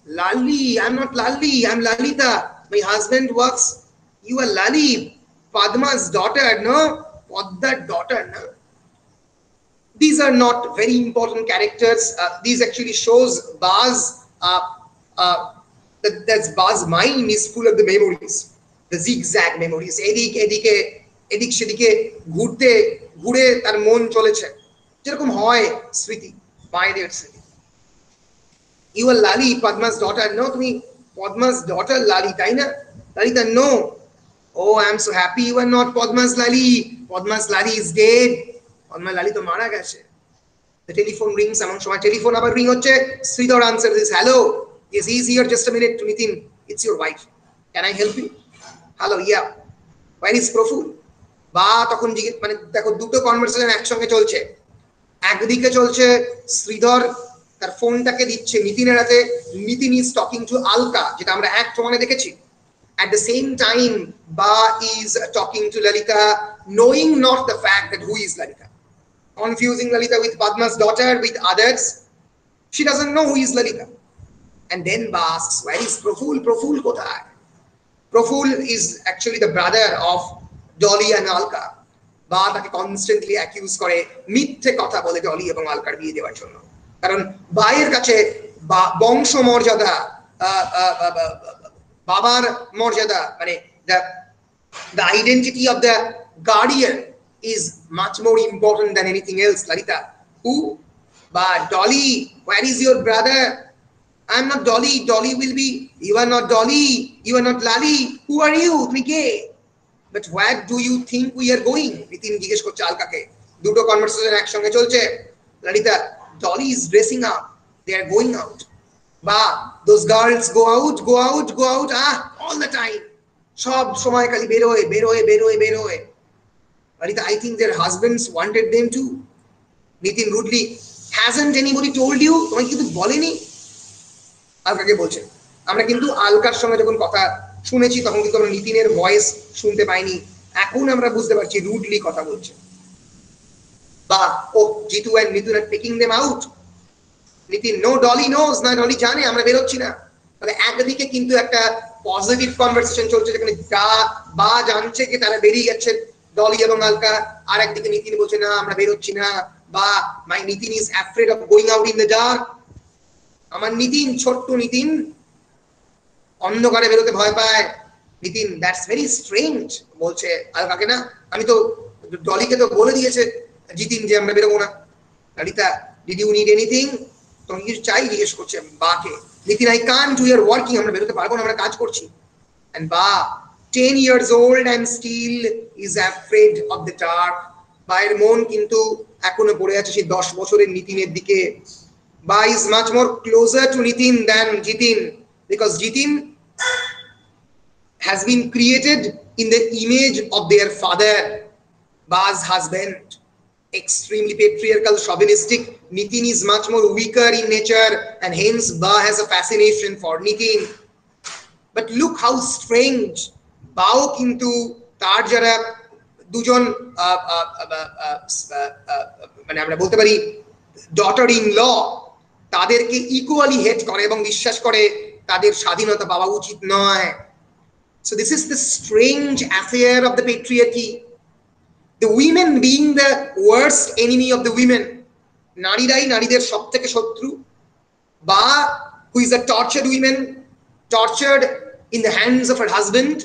Lali, I am not Lali, I am Lalita. My husband works. You are Lali, Padma's daughter, no? Padma's daughter, no? These are not very important characters. These actually shows Baz, that's Baz's mind is full of the memories, the zigzag memories. এদিক সেদিকে ঘুরে তার মন চলেছে, যেরকম হয় স্মৃতি, মায়েদের স্মৃতি। You are Lali, Padma's daughter. No, তুমি Padma's daughter Lali, তাই না? Lalita, no. Oh, I am so happy you are not Padma's Lali. Padma's Lali is dead. Padma Lali তো মারা গেছে। The telephone rings, এমন সময় টেলিফোন আবার ring হচ্ছে। Sridhar answers this, hello, yes, he's here, just a minute. To Nitin, it's your wife, can I help you? Hello, yeah, where is Proful? বা তখন মানে দেখো দুটো কনভারসেশন একসঙ্গে চলছে। একদিকে চলছে শ্রীধর তার ফোনটাকে দিচ্ছে নিতিনের হাতে, Nitin is talking to Alka, যেটা আমরা অ্যাক্ট 1 এ দেখেছি। At the same time, Ba is talking to Lalita, knowing not the fact that who is Lalita, confusing Lalita with Padma's daughter, with others. She doesn't know who is Lalita. And then Ba asks, where is Proful? Proful kothay? Proful is actually the brother of Dolly and Alka. Ba তাকে constantly accused করে, মিথ্যে কথা বলে ডলি এবং আলকার বিয়ে দেওয়ার জন্য। কারণ বায়ের কাছে বংশ মর্যাদা, বাবার মর্যাদা, মানে the identity of the guardian is much more important than anything else, Lalita. Who? Ba. Dolly, where is your brother? I am not Dolly. Dolly will be, you are not Dolly, you are not Lali. Who are you? তুমি কে? But where do you think we are going? Nitin জিজ্ঞেস করছে আলকাকে। দুটো conversation একসঙ্গে চলছে। Lalita, Dolly is dressing up, they are going out. Ba, those girls go out, go out, go out, all the time. সব সময় খালি বেরোয় বেরোয় বেরোয় বেরোয়। Lalita, I think their husbands wanted them to. Nitin rudely, hasn't anybody told you? তোমাকে কিন্তু বলেনি? আলকাকে বলছে। আমরা কিন্তু আলকার সঙ্গে যখন কথা শুনেছি তখন কিন্তু আমরা নিতিনের ভয়েস শুনতে পাইনি, এখন আমরা বুঝতে পারছি রুডলি কথা বলছে। Baa oh Jitu and Nitin are taking them out. Nitin, no Dolly knows, না ডলি জানে আমরা বের হচ্ছি না। তাহলে একদিকে কিন্তু একটা পজিটিভ কনভারসেশন চলছে যেখানে বা জানছে যে তারা বেরিয়ে যাচ্ছে ডলি এবং আলকা, আর একদিকে নিতিন বলছে না আমরা বের হচ্ছি না, Baa my Nitin is afraid of going out in the dark. আমার নিতিন, ছোট্ট নিতিন অন্ধকারে বেরোতে ভয় পায়। নিতিন, দ্যাটস ভেরি স্ট্রেঞ্জ, বলছে আলকাকে, না আমি তো ডলিকে তো বলে দিয়েছে জিতিন যে আমরা বেরোবো না। Lalita, did you need anything? তুমি কিছু চাই? জিজ্ঞেস করছে বাকে। Nitin, I can't, we are working, আমরা বেরোতে পারবো না, আমরা কাজ করছি। এন্ড বা 10 years old and still is afraid of the dark. বায়ের মন কিন্তু এখনো পড়ে আছে সেই 10 বছরের নিতিনের দিকে। বা is much more closer to Nitin than Jitin, because Jitin has been created in the image of their father, Ba's husband, extremely patriarchal, chauvinistic. Nitin is much more weaker in nature and hence Ba has a fascination for Nitin. But look how strange, Bao kintu তার যারা দুজন মানে আমরা বলতে পারি daughter in law, তাদেরকে equally হেট করে এবং বিশ্বাস করে তাদের স্বাধীনতা পাওয়া উচিত নয়। So this is the strange affair of the patriarchy. The women being the worst enemy of the women. নারীরাই নারীদের সবথেকে শত্রু। বা who is a tortured woman, tortured in the hands of her husband,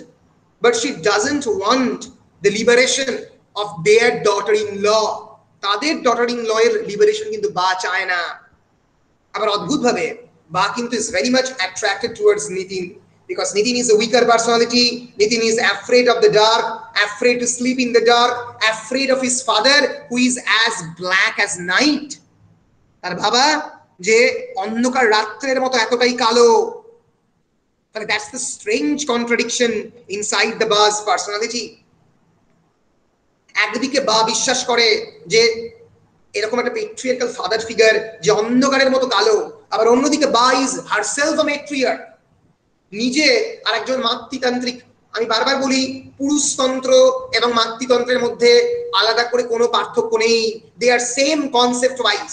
but she doesn't want the liberation of their daughter-in-law. তাদের daughter-in-law এর liberation কিন্তু বা চায় না। আবার অদ্ভুত ভাবে বা কিন্তু is very much attracted towards Nitin, because Nitin is a weaker personality. Nitin is afraid of the dark, afraid to sleep in the dark, afraid of his father who is as black as night. তার বাবা যে অন্ধকার রাত্রের মতো এতটাই কালো। তাহলে that's the strange contradiction inside the Ba's personality. একদিকে বা বিশ্বাস করে যে এরকম একটা পেট্রিয়ার্কাল ফাদার ফিগার যে অন্ধকারের মতো কালো, আবার অন্যদিকে বা ইজ হারসেলফ আ মেট্রিয়ার্ক, নিজে আরেকজন মাতৃতান্ত্রিক। আমি বারবার বলি পুরুষতন্ত্র এবং মাতৃতন্ত্রের মধ্যে আলাদা করে কোনো পার্থক্য নেই। They are same concept wise.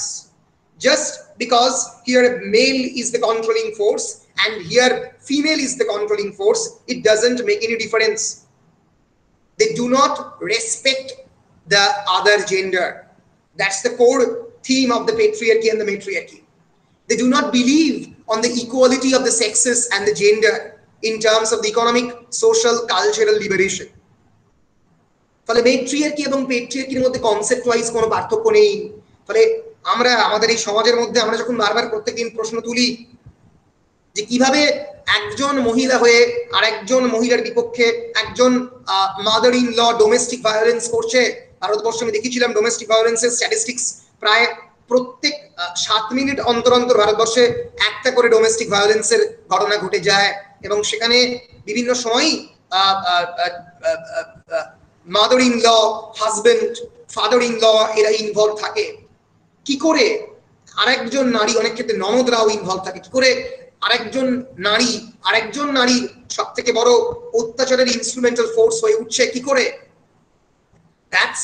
Just because here male is the controlling force and here female is the controlling force, it doesn't make any difference. They do not respect the other gender. That's the core theme of the patriarchy and the matriarchy. They do not believe on the equality of the sexes and the gender in terms of the economic, social, cultural liberation. ফলে মেট্রিয়ার্কি এবং পেট্রিয়ার্কির মধ্যে concept wise কোনো পার্থক্য নেই। ফলে আমরা আমাদের এই সমাজের মধ্যে আমরা যখন বারবার প্রত্যেকদিন প্রশ্ন তুলি যে কিভাবে একজন মহিলা হয়ে আরেকজন মহিলার বিপক্ষে একজন mother in law domestic violence করছে। ভারতবর্ষে আমি দেখেছিলাম ডোমেস্টিক ভায়োলেন্সের স্ট্যাটিস্টিক্স, প্রায় প্রত্যেক 7 মিনিট অন্তর অন্তর ভারতবর্ষে একটা করে ডোমেস্টিক ভায়োলেন্সের ঘটনা ঘটে যায়, এবং সেখানে বিভিন্ন সময় mother in law, husband, father in law এরা ইনভলভ থাকে। কি করে আরেকজন নারী, অনেক ক্ষেত্রে ননদরাও ইনভলভ থাকে, কি করে আরেকজন নারী সব থেকে বড় অত্যাচারের ইনস্ট্রুমেন্টাল ফোর্স হয়ে উঠছে কি করে? That's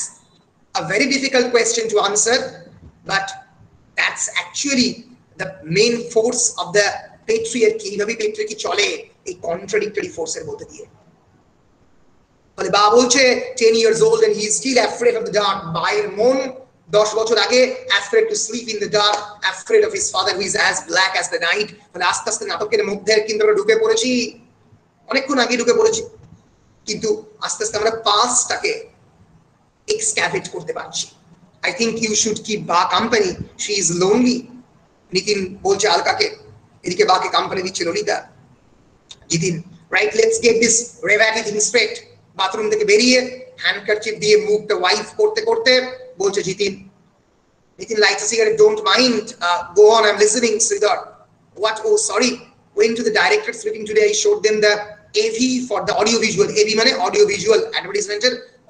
a very difficult question to answer, but that's actually the main force of the patriarchy. এইভাবে patriarchy চলে এই contradictory ফোর্সের মধ্যে দিয়ে। ফলে বা বলছে 10 years old and he is still afraid of the dark. বায়ের মন 10 বছর আগে afraid to sleep in the dark, afraid of his father who is as black as the night. মানে আস্তে আস্তে নাটকের মধ্যে কিন্তু আমরা ঢুকে পড়েছি, অনেকক্ষণ আগে ঢুকে পড়েছি, কিন্তু আস্তে আস্তে আমরা পাস্টটাকে এক্সক্যাভেট করতে পারছি। I think you should keep Ba company. She is lonely. Nitin bolche Alkake. Edike Ba ke company dicche Lolita. Jitin, right? Let's get this Revati thing straight. Bathroom থেকে বেরিয়ে handkerchief দিয়ে মুখটা wipe করতে করতে বলছে Jitin. Nitin lights a cigarette. Don't mind. Go on. I'm listening, Sridhar. What? Oh, sorry. Went to the director's meeting today. I showed them the AV for the audio visual. AV mane audio visual advertisement.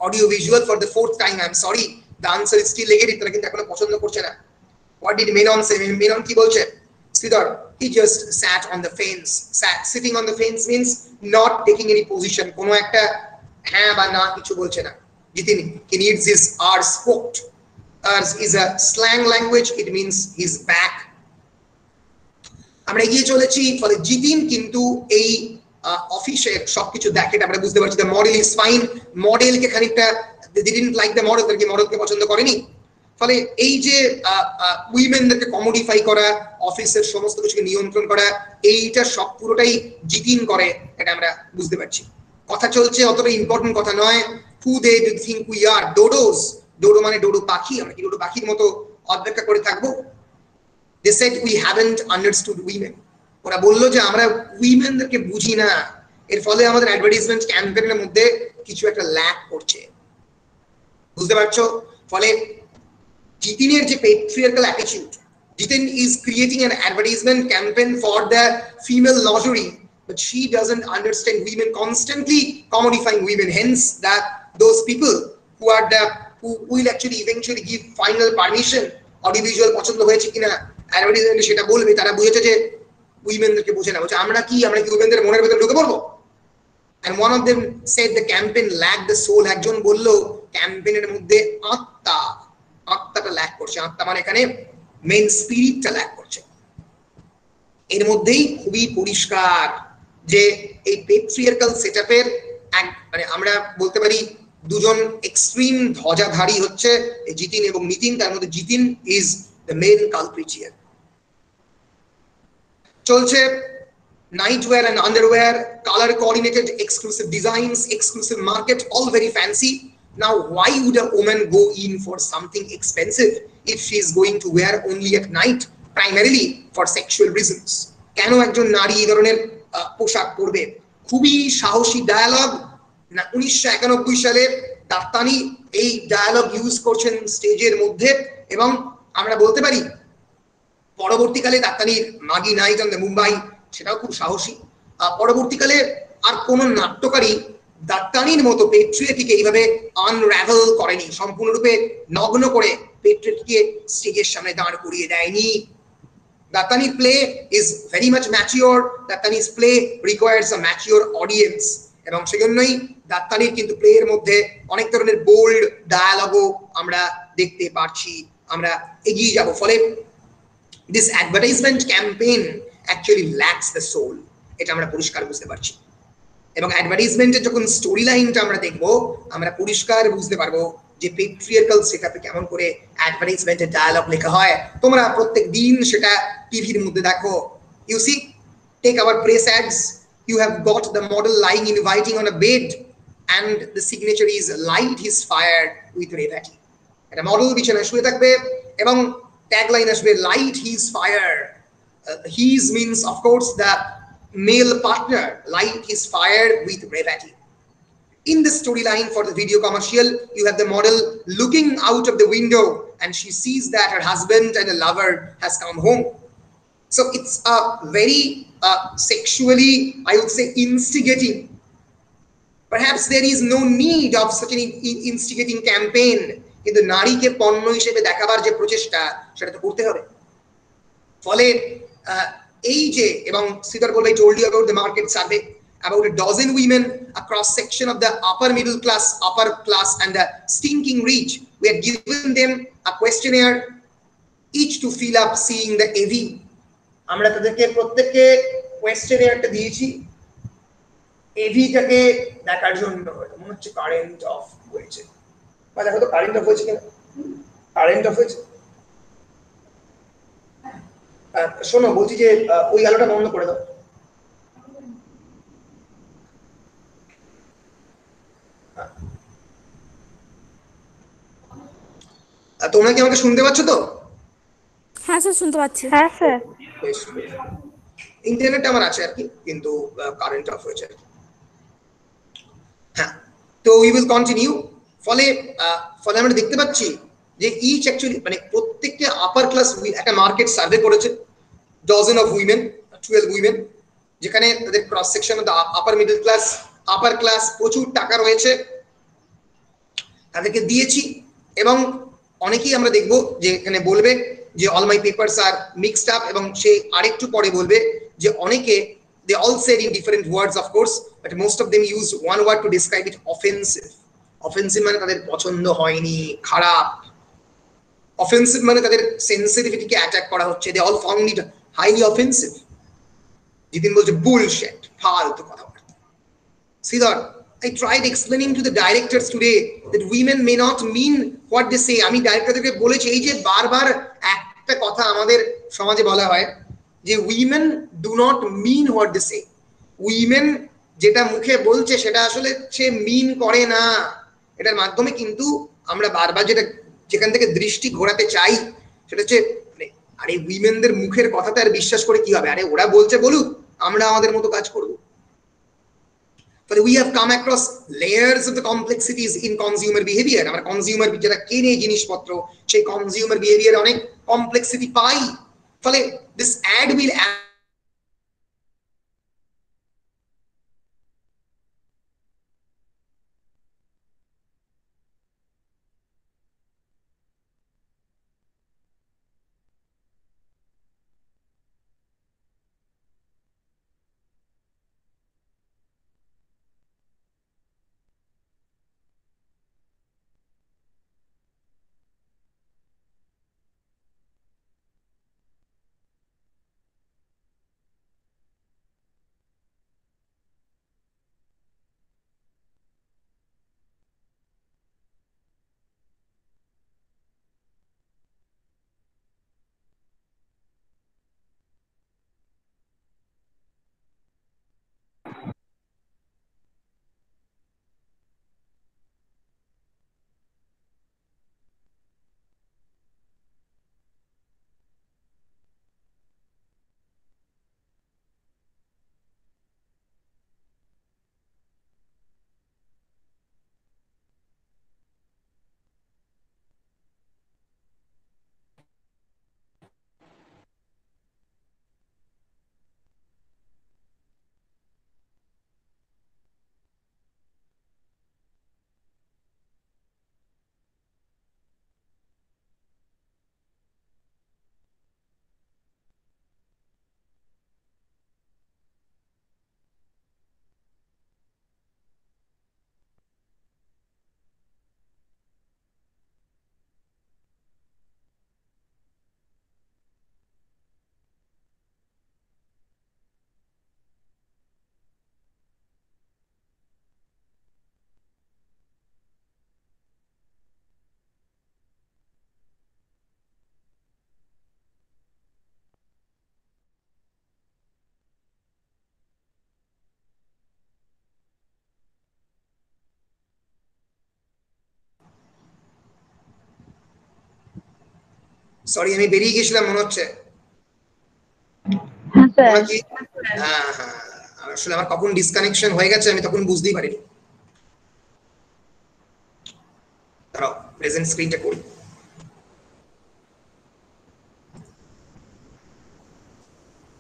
Audio visual for the 4th time. I'm sorry. The answer is still negative. তারা কিন্তু এখনো পছন্দ করছে না. What did Menon say? Menon কি বলছে? Sridhar, he just sat on the fence. Sitting on the fence means not taking any position. কোনো একটা হ্যাঁ বা না কিছু বলছে না. Jitin, he needs his R's poked. Ours is a slang language. It means his back. আমরা এগিয়ে চলেছি ফলে জিতিন কিন্তু এই অফিসে সবকিছু দেখে আমরা বুঝতে পারছি the model is fine. মডেলকে খানিকটা they didn't like the model, তারা কি মডেলকে পছন্দ করেনি। ফলে এই যে উইমেনদেরকে কমোডিফাই করা, অফিসের সমস্ত কিছুকে নিয়ন্ত্রণ করা, এইটা সব পুরোটাই জিতিন করে, এটা আমরা বুঝতে পারছি। কথা চলছে, অতটা ইম্পর্টেন্ট কথা নয়। who they do think we are? dodos. Dodo মানে ডোডো পাখি, আমরা কি ডোডো পাখির মতো অপেক্ষা করে থাকবো? they said we haven't understood women. ওরা বললো যে আমরা উইমেনদেরকে বুঝি না, এর ফলে আমাদের অ্যাডভার্টাইজমেন্ট ক্যাম্পেইনের মধ্যে কিছু একটা ল্যাক করছে, বুঝতে পারছো? ফলে জিতিনের যে patriarchal attitude, Jitin is creating an advertisement campaign for the female lingerie, but she doesn't understand women, constantly commodifying women. Hence that those people who are the who will actually eventually give final permission audiovisual পছন্দ হয়েছে কিনা অ্যাডভার্টাইজমেন্টে সেটা বলবে, তারা বুঝেছে যে উইমেনদেরকে বোঝে না, বলছে আমরা কি উইমেনদের মনের ভেতরে ঢুকে পড়বো? and one of them said the campaign lacked the soul. একজন বলল ক্যাম্পেইনের মধ্যে আত্মাটা ল্যাক করছে। আত্মা মানে এখানে মেইন স্পিরিটটা ল্যাক করছে। এর মধ্যেই খুবই পরিষ্কার যে এই পেট্রিয়ার্কাল সেটআপের মানে আমরা বলতে পারি দুজন এক্সট্রিম ধ্বজাধারী হচ্ছে জিতিন এবং নিতিন। তার মধ্যে Jitin is the main culprit here. চলছে nightwear and underwear, color coordinated, exclusive designs, exclusive market, all very fancy. Now why would a woman go in for something expensive if she is going to wear only at night, primarily for sexual reasons? কেন একজন নারী এই ধরনের পোশাক পরবে? খুবই সাহসী dialogue না 1991 সালে দাত্তানি এই ডায়ালগ ইউজ করছেন স্টেজের মধ্যে, এবং আমরা বলতে পারি পরবর্তীকালে দাত্তানির মাগি নাইট অন দ্য মুম্বাই সেটাও খুব সাহসী। পরবর্তীকালে আর কোন নাট্যকারী দাত্তানির মতো পেট্রিয়ার্কিকে এইভাবে আনরাভেল করেনি, সম্পূর্ণরূপে নগ্ন করে পেট্রিয়ার্কিকে স্টেজের সামনে দাঁড় করিয়ে দেয়নি। দাত্তানির play is very much mature, Dattani's play requires a mature audience, এবং সেজন্যই দাত্তানির কিন্তু প্লেয়ের মধ্যে অনেক ধরনের বোল্ড ডায়ালগও আমরা দেখতে পাচ্ছি। আমরা এগিয়ে যাব। ফলে this advertisement campaign actually lacks the soul, এটা আমরা পরিষ্কার বুঝতে পারছি। এবং অ্যাডভার্টাইজমেন্টের যখন স্টোরি লাইনটা আমরা দেখব, আমরা পরিষ্কার বুঝতে পারবো যে পেট্রিয়ার্কাল সেটআপে কেমন করে অ্যাডভার্টাইজমেন্টের ডায়ালগ লেখা হয়। তোমরা প্রত্যেক দিন সেটা টিভির মধ্যে দেখো। You see, take our press ads, you have got the model lying inviting on a bed and the signature is light his fire with Revati. একটা মডেল বিছানায় শুয়ে থাকবে এবং tagline আসবে light his fire. His means of course the male partner, light his fire with Revati. In the storyline for the video commercial, you have the model looking out of the window and she sees that her husband and a lover has come home. So it's a very sexually, I would say, instigating. Perhaps there is no need of such an instigating campaign, কিন্তু নারীকে পণ্য হিসেবে দেখাবার যে প্রচেষ্টা সেটা তো করতে হবে। ফলে এই যে, এবং Sridhar বলবে, I told you about the market survey, about a dozen women, a cross section of the upper middle class, upper class and the stinking rich. We had given them a questionnaire each to fill up seeing the AV. আমরা তাদেরকে প্রত্যেককে কোয়েশ্চেনিয়ারটা দিয়েছি এভিটাকে দেখার জন্য। মনে হচ্ছে current of হয়েছে, দেখো তো কারেন্ট অফ হয়েছে কিনা। কারেন্ট অফ হয়েছে, শোনো বলছি যে ওই আলোটা বন্ধ করে দাও। তোমরা কি আমাকে শুনতে পাচ্ছ তো? হ্যাঁ স্যার শুনতে পাচ্ছি। হ্যাঁ স্যার। ইন্টারনেট আমার আছে আর কি, কিন্তু কারেন্ট অফ হয়েছে। হ্যাঁ, তো উই উইল কন্টিনিউ। ফলে ফলে আমরা দেখতে পাচ্ছি যে ইচ অ্যাকচুয়ালি মানে প্রত্যেকটা আপার ক্লাস একটা মার্কেট সার্ভে করেছে, ডজন অফ উইমেন, 12 উইমেন, যেখানে তাদের ক্রস সেকশন আপার মিডল ক্লাস, আপার ক্লাস, প্রচুর টাকা রয়েছে, তাদেরকে দিয়েছি। এবং অনেকেই আমরা দেখব যে এখানে বলবে যে all my papers are mixed up, এবং সে আরেকটু পরে বলবে যে অনেকে they all said in different words of course, but most of them used one word to describe it: offensive. Offensive মানে তাদের পছন্দ হয়নি, খারাপ। Offensive মানে তাদের সেন্সিটিভিটিকে অ্যাটাক করা হচ্ছে, they all found it highly offensive. Jitin বলছে bullshit, ফালতু কথাবার্তা। Siddhar, I tried explaining to the directors today that women may not mean what they say. আমি ডাইরেক্টরদেরকে বলেছি, এই যে বারবার একটা কথা আমাদের সমাজে বলা হয় যে women do not mean what they say. Women যেটা মুখে বলছে সেটা আসলে সে মিন করে না। এটার মাধ্যমে কিন্তু আমরা বারবার যেখান থেকে দৃষ্টি ঘোরাতে চাই সেটা হচ্ছে আরে উইমেনদের মুখের কথাতে আর বিশ্বাস করে কি হবে, আরে ওরা বলছে বলুক, আমরা আমাদের মতো কাজ করব। But we have come across layers of the complexities in consumer behavior. আমরা কনজিউমার যেটা কেনে জিনিসপত্র, সেই কনজিউমার বিহেভিয়ার অনেক কমপ্লেক্সিটি পাই। ফলে this ad will সরি আমি বেরিয়ে গেছিলাম মনে হচ্ছে। আসলে আমার কখন ডিসকানেকশন হয়ে গেছে আমি তখন বুঝতেই পারিনি। দাঁড়াও প্রেজেন্ট স্ক্রিনটা করি।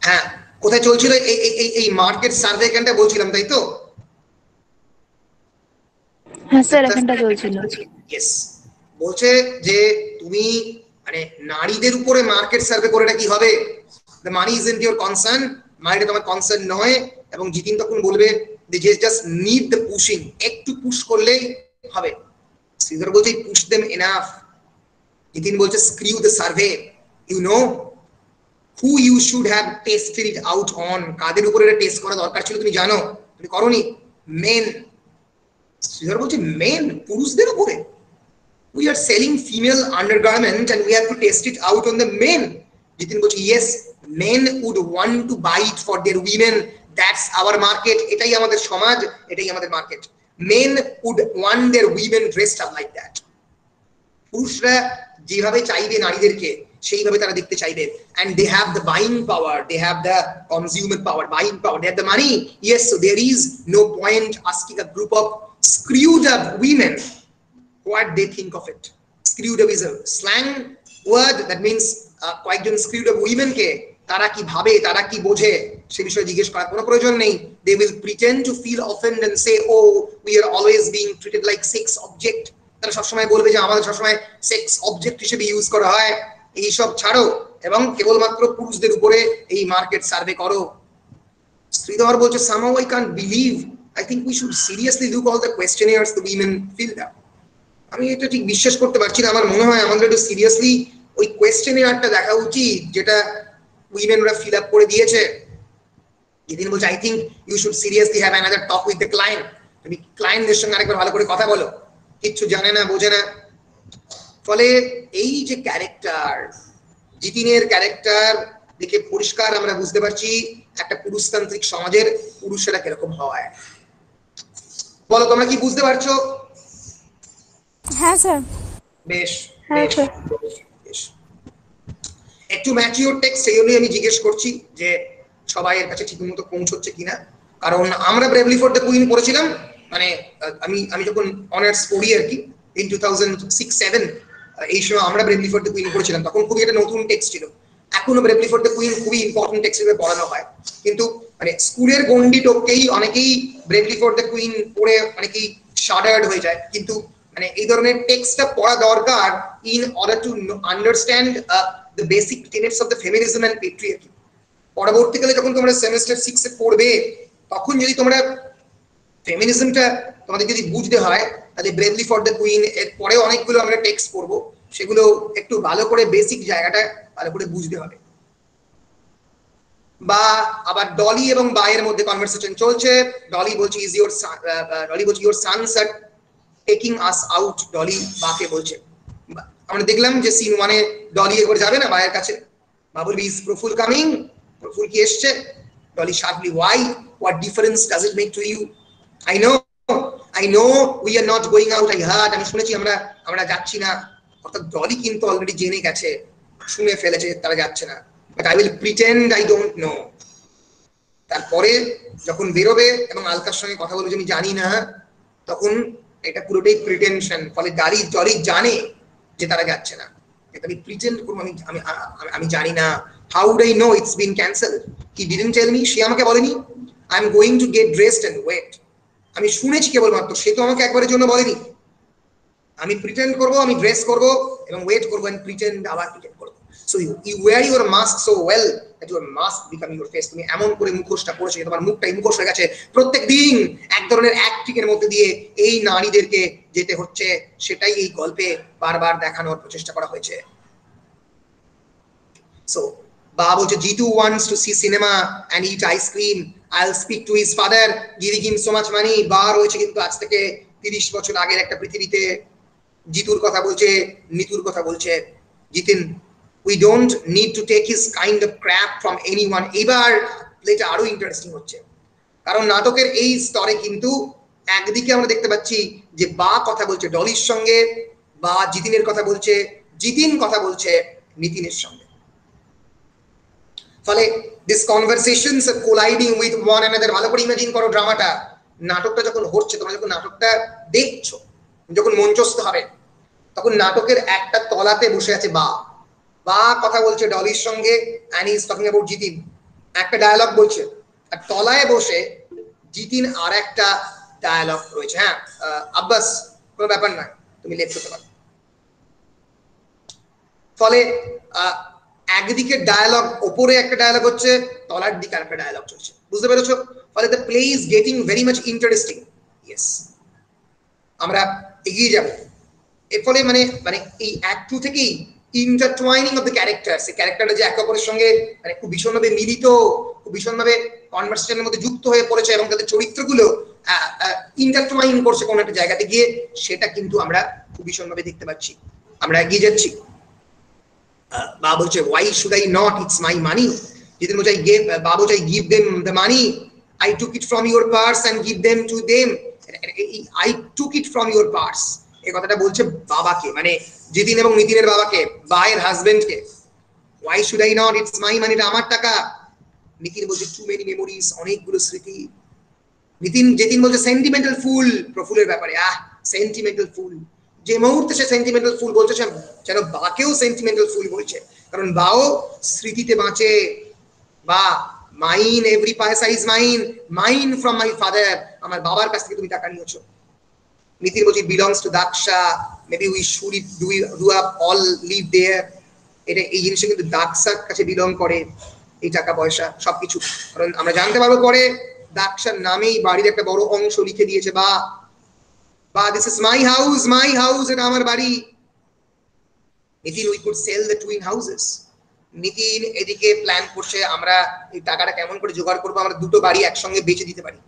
হ্যাঁ, কোথায় চলছিল এই মার্কেট সার্ভে এখানটা বলছিলাম, তাই তো? হ্যাঁ স্যার এখানটা চলছিল। ইয়েস, বলছে যে তুমি মানে নারীদের উপরে মার্কেট সার্ভে করে কি হবে? The money isn't your concern, মানিটা তোমার কনসার্ন নয়। এবং জিতিন তখন বলবে যে জাস্ট নিড দ্য পুশিং, একটু পুশ করলেই হবে। শ্রীধর বলছে পুশ দেম এনাফ। জিতিন বলছে screw the survey, you know who you should have tested it out on, কাদের উপরে এটা টেস্ট করা দরকার ছিল তুমি জানো, তুমি করোনি? মেন। শ্রীধর বলছে মেন, পুরুষদের উপরে? we are selling female undergarment and we have to test it out on the men. Jitin বলছে yes, men would want to buy it for their women, that's our market, এটাই আমাদের সমাজ, এটাই আমাদের market. men would want their women dressed up like that. পুরুষরা যেভাবে চাইবে নারীদেরকে সেইভাবে তারা দেখতে চাইবে, and they have the buying power, they have the consumer power, buying power, they have the money. Yes, so there is no point asking a group of screwed up women what they think of it. Screwed up is a slang word that means কয়েকজন screwed up women কে তারা কি ভাবে, তারা কি বোঝে সে বিষয়ে জিজ্ঞেস করার কোনো প্রয়োজন নেই। They will pretend to feel offended and say, oh, we are always being treated like sex object. তারা সবসময় বলবে যে আমাদের সবসময় সেক্স অবজেক্ট হিসেবে ইউজ করা হয়। এইসব ছাড়ো এবং কেবলমাত্র পুরুষদের উপরে এই মার্কেট সার্ভে করো। শ্রীধর বলছে somehow I can't believe, I think we should seriously look all the questionnaires the women filled up. আমি এটা ঠিক বিশ্বাস করতে পারছি না, আমার মনে হয় আমাদের একটু সিরিয়াসলি ওই কোয়েশ্চেনিয়ারটা দেখা উচিত যেটা উইমেনরা ফিল আপ করে দিয়েছে। যেদিন বলছে I think you should seriously have another talk with the client, তুমি ক্লায়েন্টদের সঙ্গে আরেকবার ভালো করে কথা বলো, কিচ্ছু জানে না বোঝে না। ফলে এই যে ক্যারেক্টার, জিতিনের ক্যারেক্টার দেখে পরিষ্কার আমরা বুঝতে পারছি একটা পুরুষতান্ত্রিক সমাজের পুরুষেরা কিরকম হয়। বলো তোমরা কি বুঝতে পারছো? হ্যাঁ স্যার। বেশ হ্যাঁ বেশ স্যার। বেশ। একটু ম্যাচিওর টেক্সট সেই জন্যই আমি জিজ্ঞেস করছি যে সবাইয়ের কাছে ঠিকমতো পৌঁছচ্ছে কিনা, কারণ আমরা ব্রেভলি ফর দ্য কুইন পড়েছিলাম, মানে আমি যখন অনার্স পড়ি আর কি ইন 2006-07 এই সময় আমরা ব্রেভলি ফর দ্য কুইন পড়েছিলাম, তখন খুবই একটা নতুন টেক্সট ছিল। এখনো ব্রেভলি ফর দ্য কুইন খুবই ইম্পর্টেন্ট টেক্সট হিসেবে পড়ানো হয়, কিন্তু মানে স্কুলের গন্ডি টপকেই অনেকেই ব্রেভলি ফর দ্য কুইন পড়ে অনেকেই শাডার্ড হয়ে যায়, কিন্তু মানে এই ধরনের টেক্সটটা পড়া দরকার in order to understand the basic tenets of the feminism and patriarchy. পরবর্তীকালে যখন তোমরা সেমিস্টার 6 এ পড়বে তখন যদি তোমরা ফেমিনিজমটা তোমাদের যদি বুঝতে হয় তাহলে ব্রেভলি ফর দ্য কুইন এর পরে অনেকগুলো আমরা টেক্সট পড়বো, সেগুলো একটু ভালো করে বেসিক জায়গাটা ভালো করে বুঝতে হবে। বা আবার ডলি এবং বায়ের মধ্যে কনভারসেশন চলছে, ডলি বলছে is your your sons are taking us out, Dolly বাকে বলছে। আমরা দেখলাম যে সিন 1 এ ডলি একবার যাবে না বায়ের কাছে, বা বলবি ইজ প্রফুল কামিং, প্রফুল কি এসছে, Dolly sharply why, what difference does it make to you, I know we are not going out, I heard, আমি শুনেছি আমরা যাচ্ছি না, অর্থাৎ ডলি কিন্তু অলরেডি জেনে গেছে, শুনে ফেলেছে তারা যাচ্ছে না, but I will pretend I don't know. তারপরে যখন বেরোবে এবং আলকার সঙ্গে কথা বলবে আমি জানি না, তখন এটা পুরোটাই প্রিটেনশন। ফলে ডলি জানে যে তারা যাচ্ছে না, এটা আমি প্রিটেন্ড করবো আমি জানি না। How would I know it's been cancelled, he didn't tell me, সে আমাকে বলেনি। I am going to get dressed and wait, আমি শুনেছি কেবলমাত্র, সে তো আমাকে একবারের জন্য বলেনি। আমি প্রিটেন্ড করব, আমি ড্রেস করব এবং ওয়েট করব এন্ড প্রিটেন্ড, আবার প্রিটেন্ড করব। So you wear your mask so well that your mask become your face. তুমি এমন করে মুখোশটা পরেছো, তোমার মুখটাই মুখোশ হয়ে গেছে। প্রত্যেক দিন এক ধরনের অ্যাক্টিং এর মধ্যে দিয়ে এই নারীদেরকে যেতে হচ্ছে, সেটাই এই গল্পে বারবার দেখানোর প্রচেষ্টা করা হয়েছে। সো বা বলছে Jitu wants to see cinema and eat ice cream, I'll speak to his father, giving him so much money। বা রয়েছে কিন্তু আজ থেকে 30 বছর আগের একটা পৃথিবীতে, জিতুর কথা বলছে, নিতুর কথা বলছে। Jitin, we don't need to take his kind of crap from anyone। এবার প্লেটা আরো ইন্টারেস্টিং হচ্ছে, কারণ নাটকের এই স্তরে কিন্তু একদিকে আমরা দেখতে পাচ্ছি যে বা কথা বলছে ডলির সঙ্গে, বা জিতিনের কথা বলছে, জিতিন কথা বলছে নিতিনের সঙ্গে। ফলে this conversations are colliding with one another. ভালো করে ইমাজিন করো ড্রামাটা, নাটকটা যখন হচ্ছে, তোমরা যখন নাটকটা দেখছো, যখন মঞ্চস্থ হবে, তখন নাটকের একটা তলাতে বসে আছে বা কথা বলছে ডলির সঙ্গে, and he is talking about Jitin, একটা ডায়ালগ বলছে, আর তলায় বসে জিতিন আর একটা ডায়ালগ রয়েছে। হ্যাঁ আব্বাস, কোনো ব্যাপার নয়, তুমি লেট করতে পারো। ফলে একদিকে ডায়ালগ, ওপরে একটা ডায়ালগ হচ্ছে, তলার দিকে আরেকটা ডায়ালগ চলছে, বুঝতে পেরেছো? ফলে the play is getting very much interesting. Yes, আমরা এগিয়ে যাব এর ফলে মানে এই অ্যাক্ট 2 থেকেই ইন্টারটুয়াইনিং অফ দ্য ক্যারেক্টারস, এই ক্যারেক্টারটা যে একে অপরের সঙ্গে মানে খুব ভীষণভাবে মিলিত, খুব ভীষণভাবে কনভারসেশনের মধ্যে যুক্ত হয়ে পড়েছে এবং তাদের চরিত্রগুলো ইন্টারটুয়াইন করছে কোনো একটা জায়গাতে গিয়ে, সেটা কিন্তু আমরা খুব ভীষণভাবে দেখতে পাচ্ছি। আমরা এগিয়ে যাচ্ছি। বা বলছে why should I not, it's my money। জিতেন বলছে বা বলছে I give them the money, I took it from your purse and give them to them, I took it from your purse। এই কথাটা বলছে বাবাকে, মানে জিতিন এবং নিতিনের বাবাকে, বায়ের হাজবেন্ডকে। Why should I not, it's my money, এটা আমার টাকা। নিতিন বলছে টু মেনি মেমোরিজ, অনেকগুলো স্মৃতি। জিতিন বলছে সেন্টিমেন্টাল ফুল, প্রফুলের ব্যাপারে সেন্টিমেন্টাল ফুল। যে মুহূর্তে সে সেন্টিমেন্টাল ফুল বলছে, সে যেন বাকেও সেন্টিমেন্টাল ফুল বলছে, কারণ বাও স্মৃতিতে বাঁচে। Baa mine, every paisa is mine, mine from my father, আমার বাবার কাছ থেকে তুমি টাকা নিয়েছো। নিতিন বলছে belongs to Daksha, maybe we should do up all live there. এটা এই জিনিসটা কিন্তু দাক্ষার কাছে বিলং করে, এই টাকা পয়সা সবকিছু। কারণ আমরা জানতে পারবো পরে দাক্ষার নামেই বাড়ির একটা বড় অংশ লিখে দিয়েছে বা দিস ইজ মাই হাউস, এটা আমার বাড়ি। Nitin we could sell the twin houses. Nitin এদিকে প্ল্যান করছে আমরা এই টাকাটা কেমন করে জোগাড় করবো, আমরা দুটো বাড়ি একসঙ্গে বেচে দিতে পারি।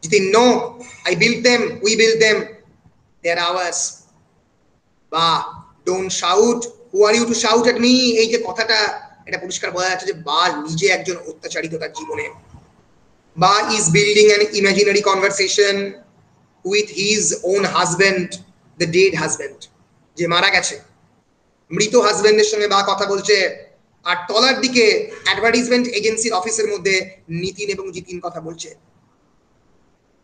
Jitin no, I build them, we build them, they are ours. Baa don't shout, who are you to shout at me. এই যে কথাটা, এটা পরিষ্কার বোঝা যাচ্ছে যে বা নিজে একজন অত্যাচারিত তার জীবনে। বা is building an imaginary conversation with his own husband, the dead husband, যে মারা গেছে। মৃত হাজবেন্ডের সঙ্গে বা কথা বলছে। আর তলার দিকে অ্যাডভার্টাইজমেন্ট এজেন্সির অফিসের মধ্যে নিতিন এবং জিতিন কথা বলছে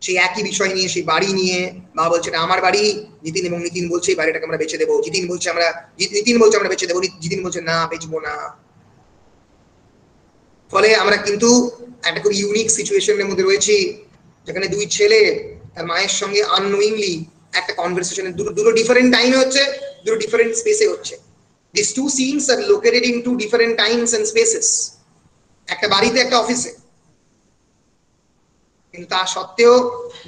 সেই একই বিষয় নিয়ে, সেই বাড়ি নিয়ে। বা বলছে এটা আমার বাড়ি, জিতিন এবং নিতিন বলছে এই বাড়িটাকে আমরা বেচে দেবো। নিতিন বলছে আমরা বেচে দেবো, জিতিন বলছে না, বেচবো না। ফলে আমরা কিন্তু একটা খুব ইউনিক সিচুয়েশনের মধ্যে রয়েছি, যেখানে দুই ছেলে তার মায়ের সঙ্গে আননোয়িংলি একটা কনভারসেশনে, দুটো ডিফারেন্ট টাইমে হচ্ছে, দুটো ডিফারেন্ট স্পেসে হচ্ছে। These two scenes are located in two different times and spaces. একটা বাড়িতে, একটা অফিসে, কিন্তু তা সত্ত্বেও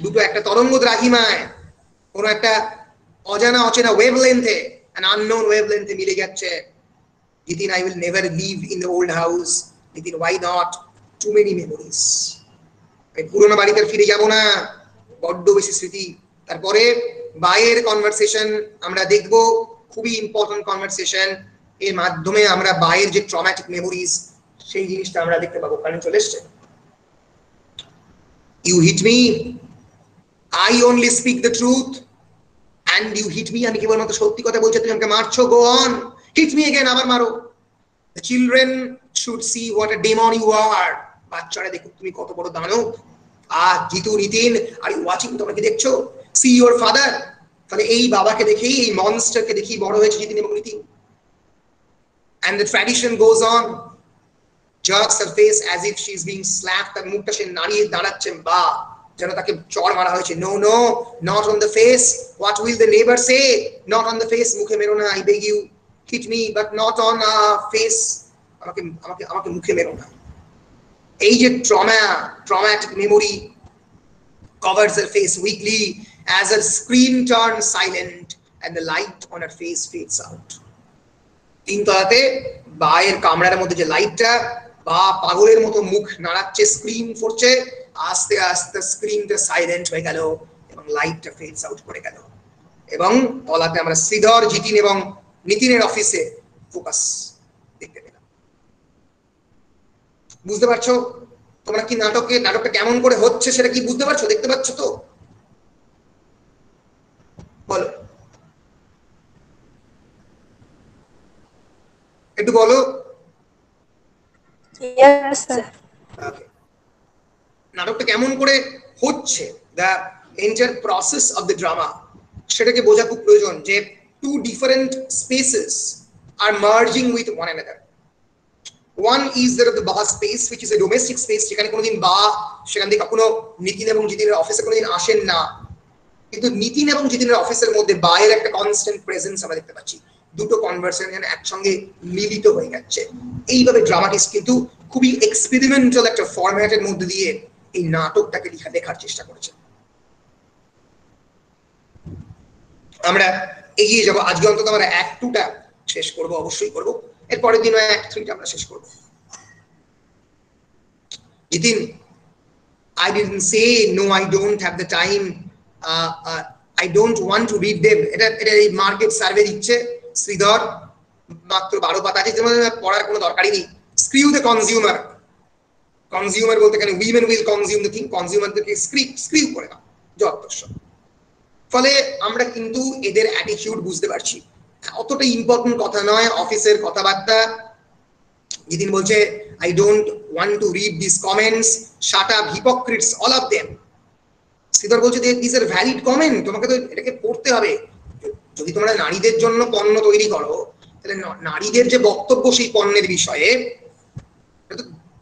দুটো একটা তরঙ্গ দ্রাঘিমায়, কোনো একটা অজানা অচেনা ওয়েভলেন্থে, an unknown wavelength মিলে যাচ্ছে। Jitin, I will never live in the old house. Nitin, why not? Too many memories. এই পুরোনো বাড়িতে ফিরে যাব না, বড্ড বেশি স্মৃতি। তারপরে বায়ের কনভারসেশন আমরা দেখব, খুবই ইম্পর্টেন্ট কনভারসেশন। এর মাধ্যমে আমরা বায়ের যে ট্রমাটিক মেমোরিজ, সেই জিনিসটা আমরা দেখতে পাবো। কারণ চলে এসছে, you hit me, I only speak the truth and you hit me. আমি কেবলমাত্র সত্যি কথা বলছি, তুমি আমাকে মারছো, go on, hit me again, আবার মারো। The children should see what a demon you are. বাচ্চারা দেখুক তুমি কত বড় দানব। Jitu, Nitin, are you watching, তোমরা কি দেখছো? See your father. তাহলে এই বাবাকে দেখেই, এই মনস্টারকে দেখেই বড় হয়েছে জিতিন এবং Nitin. And the tradition goes on. Jerks her face as if she is being slapped. তার মুখটা সে নাড়িয়ে দাঁড়াচ্ছে, বা যেন তাকে চড় মারা হয়েছে। No, no, not on the face. What will the neighbor say? Not on the face. মুখে মেরো না, I beg you. Hit me, but not on face. আমাকে মুখে মেরো না। এই যে traumatic memory covers her face weakly as her screen turns silent and the light on her face fades out. তিনতলাতে বায়ের কামরার মধ্যে যে লাইটটা, বা পাগলের মতো মুখ নাড়াচ্ছে, স্ক্রিন করছে, আস্তে আস্তে স্ক্রিনটা সাইলেন্ট হয়ে গেল এবং লাইটটা ফেডস আউট করে গেল। এবং তলাতে আমরা শ্রীধর, জিতিন এবং নিতিনের অফিসে ফোকাস দেখতে পেলাম। বুঝতে পারছো তোমরা কি নাটকটা কেমন করে হচ্ছে সেটা কি বুঝতে পারছো, দেখতে পাচ্ছ তো? বলো, একটু বলো। নাটকটা কেমন করে হচ্ছে, the entire process of the drama, সেটাকে বোঝা খুব প্রয়োজন। যে two different spaces are merging with one another. One is the Ba space, which is a domestic space, যেখানে কোনোদিন বা সেখান থেকে কখনো নিতিন এবং জিতিনের অফিসে কোনোদিন আসেন না, কিন্তু নিতিন এবং জিতিনের অফিসের মধ্যে বায়ের একটা কনস্ট্যান্ট প্রেজেন্স আমরা দেখতে পাচ্ছি। দুটো কনভারসেশন একসঙ্গে মিলিত হয়ে যাচ্ছে। এইভাবে ড্রামাটিস্ট কিন্তু খুবই এক্সপেরিমেন্টাল একটা ফরম্যাটের মধ্যে দিয়ে এই নাটকটাকে লেখার চেষ্টা করেছে। আমরা এগিয়ে যাব, আজকে অন্তত আমরা অ্যাক্ট 2টা শেষ করব, অবশ্যই করব। এর পরের দিনও অ্যাক্ট 3টা আমরা শেষ করব। Jitin, I didn't say no, I don't have the time, I don't want to read them. এটা এই মার্কেট সার্ভে দিচ্ছে শ্রীধর, মাত্র 12 পাতা আছে, পড়ার কোনো দরকারই নেই। Screw the consumer. বলতে এখানে women will consume the thing, কনজিউমারদেরকে স্ক্রিউ করে দাও, যত ফলে আমরা কিন্তু এদের অ্যাটিটিউড বুঝতে পারছি। অতটা ইম্পর্টেন্ট কথা নয় অফিসের কথাবার্তা। জিতিন বলছে I don't want to read this comments, shut up, hypocrites all of them. Sridhar বলছে দিস আর ভ্যালিড কমেন্ট, তোমাকে তো এটাকে পড়তে হবে। যদি তোমরা নারীদের জন্য পণ্য তৈরি করো তাহলে নারীদের যে বক্তব্য সেই পণ্যের বিষয়ে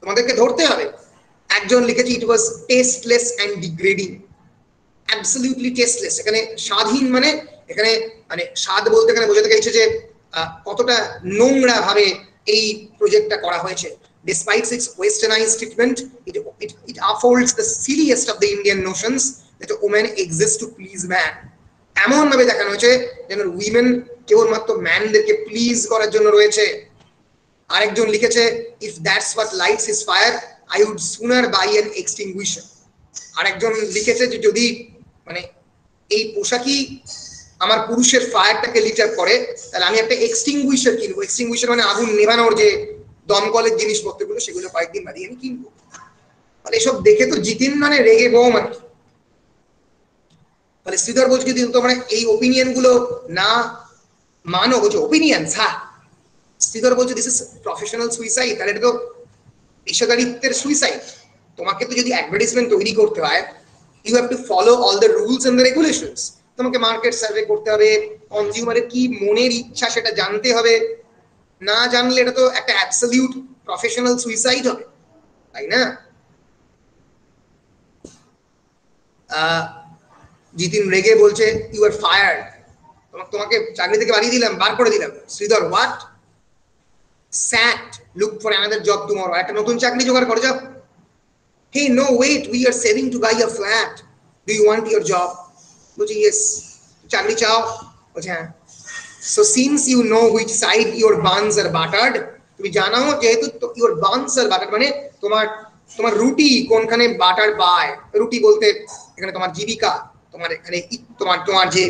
তোমাদেরকে ধরতে হবে। একজন লিখেছে it was tasteless and degrading, absolutely tasteless. এখানে স্বাধীন মানে এখানে মানে স্বাদ বলতে এখানে বোঝাতে চাইছে যে কতটা নোংরা ভাবে এই প্রজেক্টটা করা হয়েছে। Despite its westernized treatment, it upholds the silliest of the Indian notions that a woman exists to please man. এমন ভাবে দেখানো হয়েছে যেন উইমেন কেবলমাত্র ম্যানদেরকে প্লিজ করার জন্য রয়েছে। আরেকজন লিখেছে if that's what lights his fire I would sooner buy an extinguisher. আরেকজন লিখেছে যে যদি মানে এই পোশাকই আমার পুরুষের ফায়ারটাকে লিটার করে তাহলে আমি একটা এক্সটিংগুইশার কিনবো। এক্সটিংগুইশার মানে আগুন নেভানোর যে দমকলের জিনিসপত্রগুলো সেগুলো কয়েকদিন বাদে আমি কিনবো। মানে এসব দেখে তো জিতিন মানে রেগে বোম আর কি। মানে শ্রীধর বলছে যদি তোমরা এই ওপিনিয়ন গুলো না মানো, বলছে ওপিনিয়ন, হ্যাঁ শ্রীধর বলছে দিস ইজ প্রফেশনাল সুইসাইড। তাহলে এটা তো পেশাদারিত্বের সুইসাইড। তোমাকে তো যদি অ্যাডভার্টাইজমেন্ট তৈরি করতে হয় you have to follow all the rules and the regulations. তোমাকে মার্কেট সার্ভে করতে হবে, কনজিউমারের কি মনের ইচ্ছা সেটা জানতে হবে। না জানলে এটা তো একটা অ্যাবসলিউট প্রফেশনাল সুইসাইড হবে, তাই না? জিতিন রেগে বলছে ইউ আর ফায়ার্ড, তোমাকে চাকরি থেকে বাড়িয়ে দিলাম, বার করে দিলাম। Sridhar what? Sat, look for another job tomorrow, একটা নতুন চাকরি জোগাড় করে যাও। Hey no wait, we are saving to buy a flat, do you want your job? বলছি ইয়েস। চাকরি চাও? বলছে হ্যাঁ। So since you know which side your buns are buttered, তুমি জানো যেহেতু ইউর বানস আর বাটার্ড মানে তোমার রুটি কোনখানে বাটার পায়। রুটি বলতে এখানে তোমার জীবিকা, তোমার এখানে তোমার যে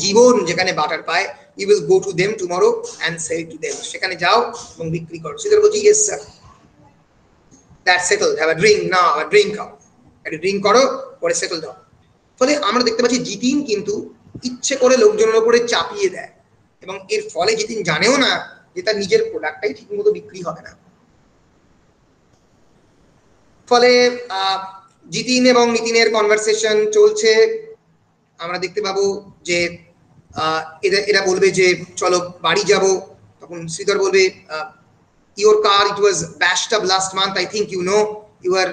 জীবন যেখানে বাটার পায়, you will go to them tomorrow and sell to them, সেখানে যাও এবং বিক্রি করো। সেটা বলছি yes sir, that's settled, have a drink, now have a drink, খাও, একটা ড্রিঙ্ক করো, পরে সেটল দাও। ফলে আমরা দেখতে পাচ্ছি জিতিন কিন্তু ইচ্ছে করে লোকজনের উপরে চাপিয়ে দেয় এবং এর ফলে জিতিন জানেও না যে তার নিজের প্রোডাক্টটাই ঠিকমতো বিক্রি হবে না। ফলে জিতিন এবং নিতিনের কনভারসেশন চলছে। আমরা দেখতে পাবো যে এরা বলবে যে চলো বাড়ি যাব, তখন শ্রীধর বলবে your car, it was bashed up last month, I think you know, you are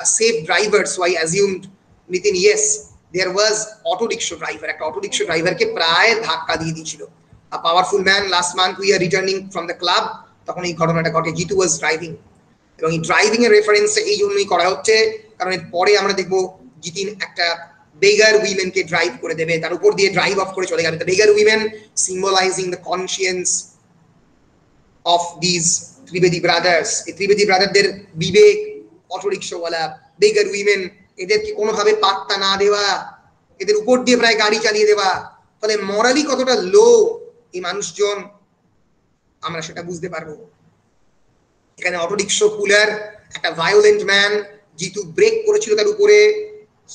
a safe driver, so I assumed. Nitin, yes, there was auto rickshaw driver, একটা auto rickshaw driver কে প্রায় ধাক্কা দিয়ে দিয়েছিল। a powerful man, last month we are returning from the club, তখন এই ঘটনাটা ঘটে। Jitu was driving, এবং এই ড্রাইভিং এর রেফারেন্স এই জন্যই করা হচ্ছে কারণ এর পরে আমরা দেখবো জিতিন একটা বেগার উইমেন কে ড্রাইভ করে দেবে, তার উপর দিয়ে ড্রাইভ অফ করে চলে যাবে। The বেগার women সিম্বলাইজিং the conscience of this Trivedi brothers. এই ত্রিবেদী ব্রাদারদের বিবেক, অটো রিক্সাওয়ালা, বেগার উইমেন, এদেরকে কোনোভাবে পাত্তা না দেওয়া, এদের উপর দিয়ে প্রায় গাড়ি চালিয়ে দেওয়া। ফলে মরালি কতটা লো এই মানুষজন আমরা সেটা বুঝতে পারবো। এখানে অটো রিক্সা পুলার একটা ভায়োলেন্ট ম্যান, জিতু ব্রেক করেছিল তার উপরে,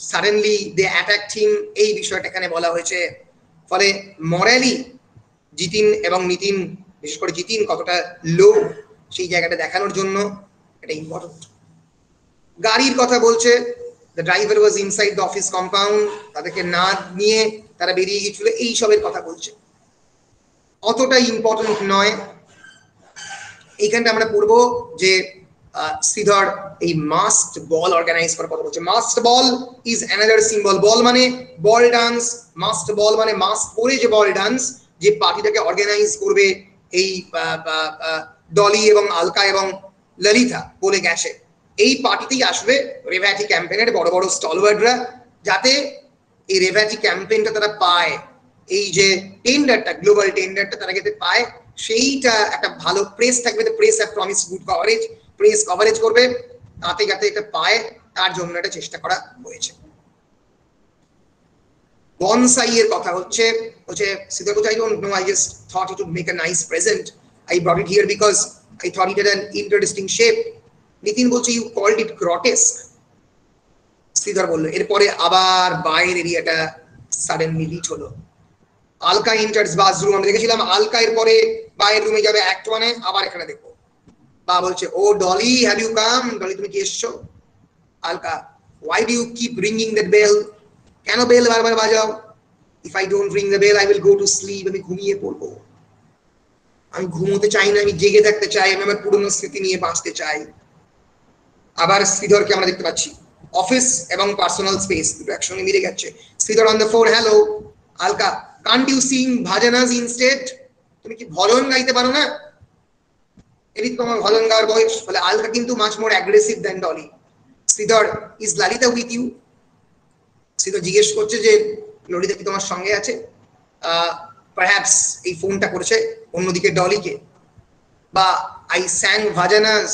সাডেনলি দে অ্যাটাকড হিম, এই বিষয়টা এখানে বলা হয়েছে। ফলে মরালি জিতিন এবং নিতিন, বিশেষ করে জিতিন কতটা লো সেই জায়গাটা দেখানোর জন্য এটা ইম্পর্টেন্ট। গাড়ির কথা বলছে, the driver was inside the office compound, তাদেরকে না নিয়ে তারা বেরিয়ে গিয়েছিল, এই সবের কথা বলছে। অতটা ইম্পর্টেন্ট নয়। এইখানটা আমরা পড়বো যে শ্রীধর এই মাস্ট বল অর্গানাইজ করার কথা বলছে। Masked ball is another symbol. Ball মানে বল ডান্স, মাস্ট বল মানে মাস্ট পরে যে বল ডান্স, যে পার্টিটাকে অর্গানাইজ করবে এই ডলি এবং আলকা এবং ললিতা বলে গেছে। এই পার্টিতেই আসবে রেভ্যাটি ক্যাম্পেইনের বড় বড় স্টলওয়ার্ডরা, যাতে এই রেভ্যাটি ক্যাম্পেইনটা তারা পায়, এই যে টেন্ডারটা, গ্লোবাল টেন্ডারটা তারা যাতে পায়, সেইটা একটা ভালো প্রেস থাকবে। Press have promise good coverage, press coverage করবে, তাতে যাতে এটা পায় তার জন্য এটা চেষ্টা করা হয়েছে। বনসাই এর কথা হচ্ছে Siddhar বলছে, I don't know, I just thought it would make a nice present. I brought it here because I thought it had an interesting shape. Nitin বলছে you called it grotesque. Sridhar বলল, এরপরে আবার বাইরের এরিয়াটা সাডেনলি লিট হলো। Alka enters bathroom, আমরা দেখেছিলাম আলকা এর পরে বাইরের রুমে যাবে অ্যাক্ট 1 এ, আবার এখানে দেখো বা বলছে oh Dolly have you come, Dolly তুমি কি এসছো? Alka why do you keep ringing that bell, কেন বেল বারবার বাজাও? if I don't ring the bell I will go to sleep, আমি ঘুমিয়ে পড়বো, আমি ঘুমোতে চাই না, আমি জেগে থাকতে চাই, আমি আমার পুরনো স্মৃতি নিয়ে বাঁচতে চাই। আবার শ্রীধরকে আমরা দেখতে পাচ্ছি অফিস এবং পার্সোনাল স্পেস দুটো একসঙ্গে মিলে গেছে। Sridhar on the phone, hello Alka can't you sing bhajans instead, তুমি কি ভজন গাইতে পারো না? এটি তোমার ভজন গাওয়ার বয়স। বলে আলকা কিন্তু much more aggressive than Dolly. Sridhar is Lalitha with you, Sridhar জিজ্ঞেস করছে যে ললিতা কি তোমার সঙ্গে আছে? পারহ্যাপস এই ফোনটা করেছে অন্যদিকে ডলিকে। Baa I sang bhajans,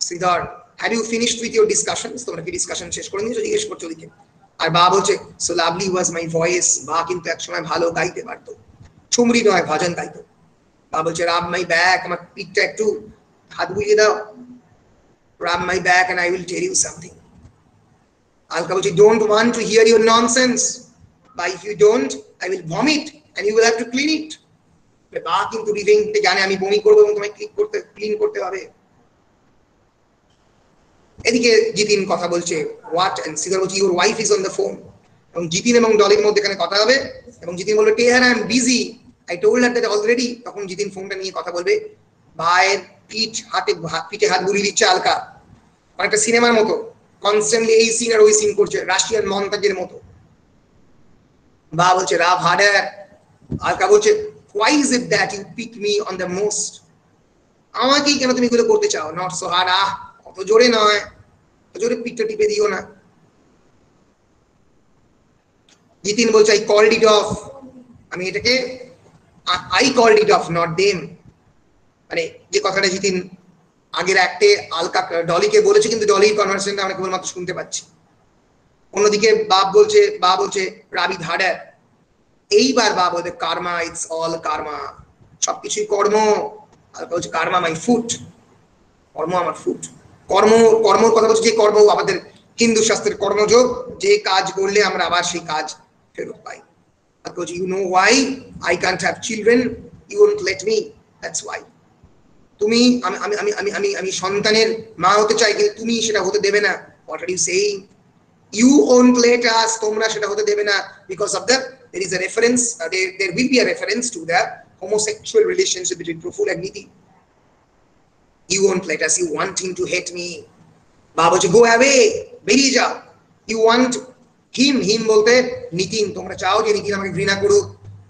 Sridhar have you finished with your discussions, তোমরা কি ডিসকাশন শেষ করে নিয়েছো, জিজ্ঞেস করছো ওদিকে। আর বা বলছে সো লাভলি ওয়াজ মাই ভয়েস, বা কিন্তু একসময় ভালো গাইতে পারতো, ঠুমরি নয় ভজন গাইতো। বা বলছে রাব মাই ব্যাক, আমার পিঠটা একটু হাত বুলিয়ে দাও, rub my back and I will tell you something. Alka বলছে don't want to hear your nonsense, Baa if you don't I will vomit and you will have to clean it. Baa কিন্তু রিভিংতে জানে আমি বমি করবো এবং তোমায় ক্লিন করতে হবে। এদিকে জিতিন কথা বলছে হোয়াট, এন্ড শ্রীধর বলছে your wife is on the phone, এবং জিতিন এবং ডলির মধ্যে এখানে কথা হবে এবং জিতিন বলবে tell her I am busy, I told her that already. তখন জিতিন ফোনটা নিয়ে কথা বলবে, ভাইয়ের পিঠে হাত বুলিয়ে দিচ্ছে আলকা, অনেকটা সিনেমার মতো কনস্ট্যান্টলি এই সিন আর ওই সিন করছে, রাশিয়ান মন্তাজের মতো। বা বলছে রাভ হার্ডার, আলকা বলছে why is it that you pick me on the most, আমাকেই কেন তুমি এগুলো করতে চাও, নট সো হার্ড, অত জোরে নয়, অত জোরে পিঠটা টিপে দিও না। জিতিন বলছে আই কল্ড ইট অফ, আমি এটাকে I called it off not them, মানে যে কথাটা জিতিন আগের অ্যাক্টে আলকা ডলিকে বলেছে কিন্তু ডলির কনভারসেশনটা আমরা কেবলমাত্র শুনতে পাচ্ছি। অন্যদিকে বা বলছে রাবি ধাডার, এইবার বা বলবে কার্মা ইটস অল কার্মা, সবকিছুই কর্ম। আর বলছে কার্মা মাই ফুট, কর্ম আমার ফুট। কর্মর কথা বলছে, যে কর্ম আমাদের হিন্দু শাস্ত্রের কর্মযোগ, যে কাজ করলে আমরা আবার সেই কাজ ফেরত পাই। আর বলছে you know why I can't have children, you won't let me, that's why. তুমি আমি আমি আমি আমি আমি আমি সন্তানের মা হতে চাই কিন্তু তুমি সেটা হতে দেবে না। What are you saying, you won't let us, তোমরা সেটা হতে দেবে না, because of the there is a reference, there will be a reference to the homosexual relationship between Praful and Niti. You won't let us, you want him to hate me, বা বলছে go away, বেরিয়ে যাও। you want him বলতে নিতিন, তোমরা চাও যে নিতিন আমাকে ঘৃণা করুক।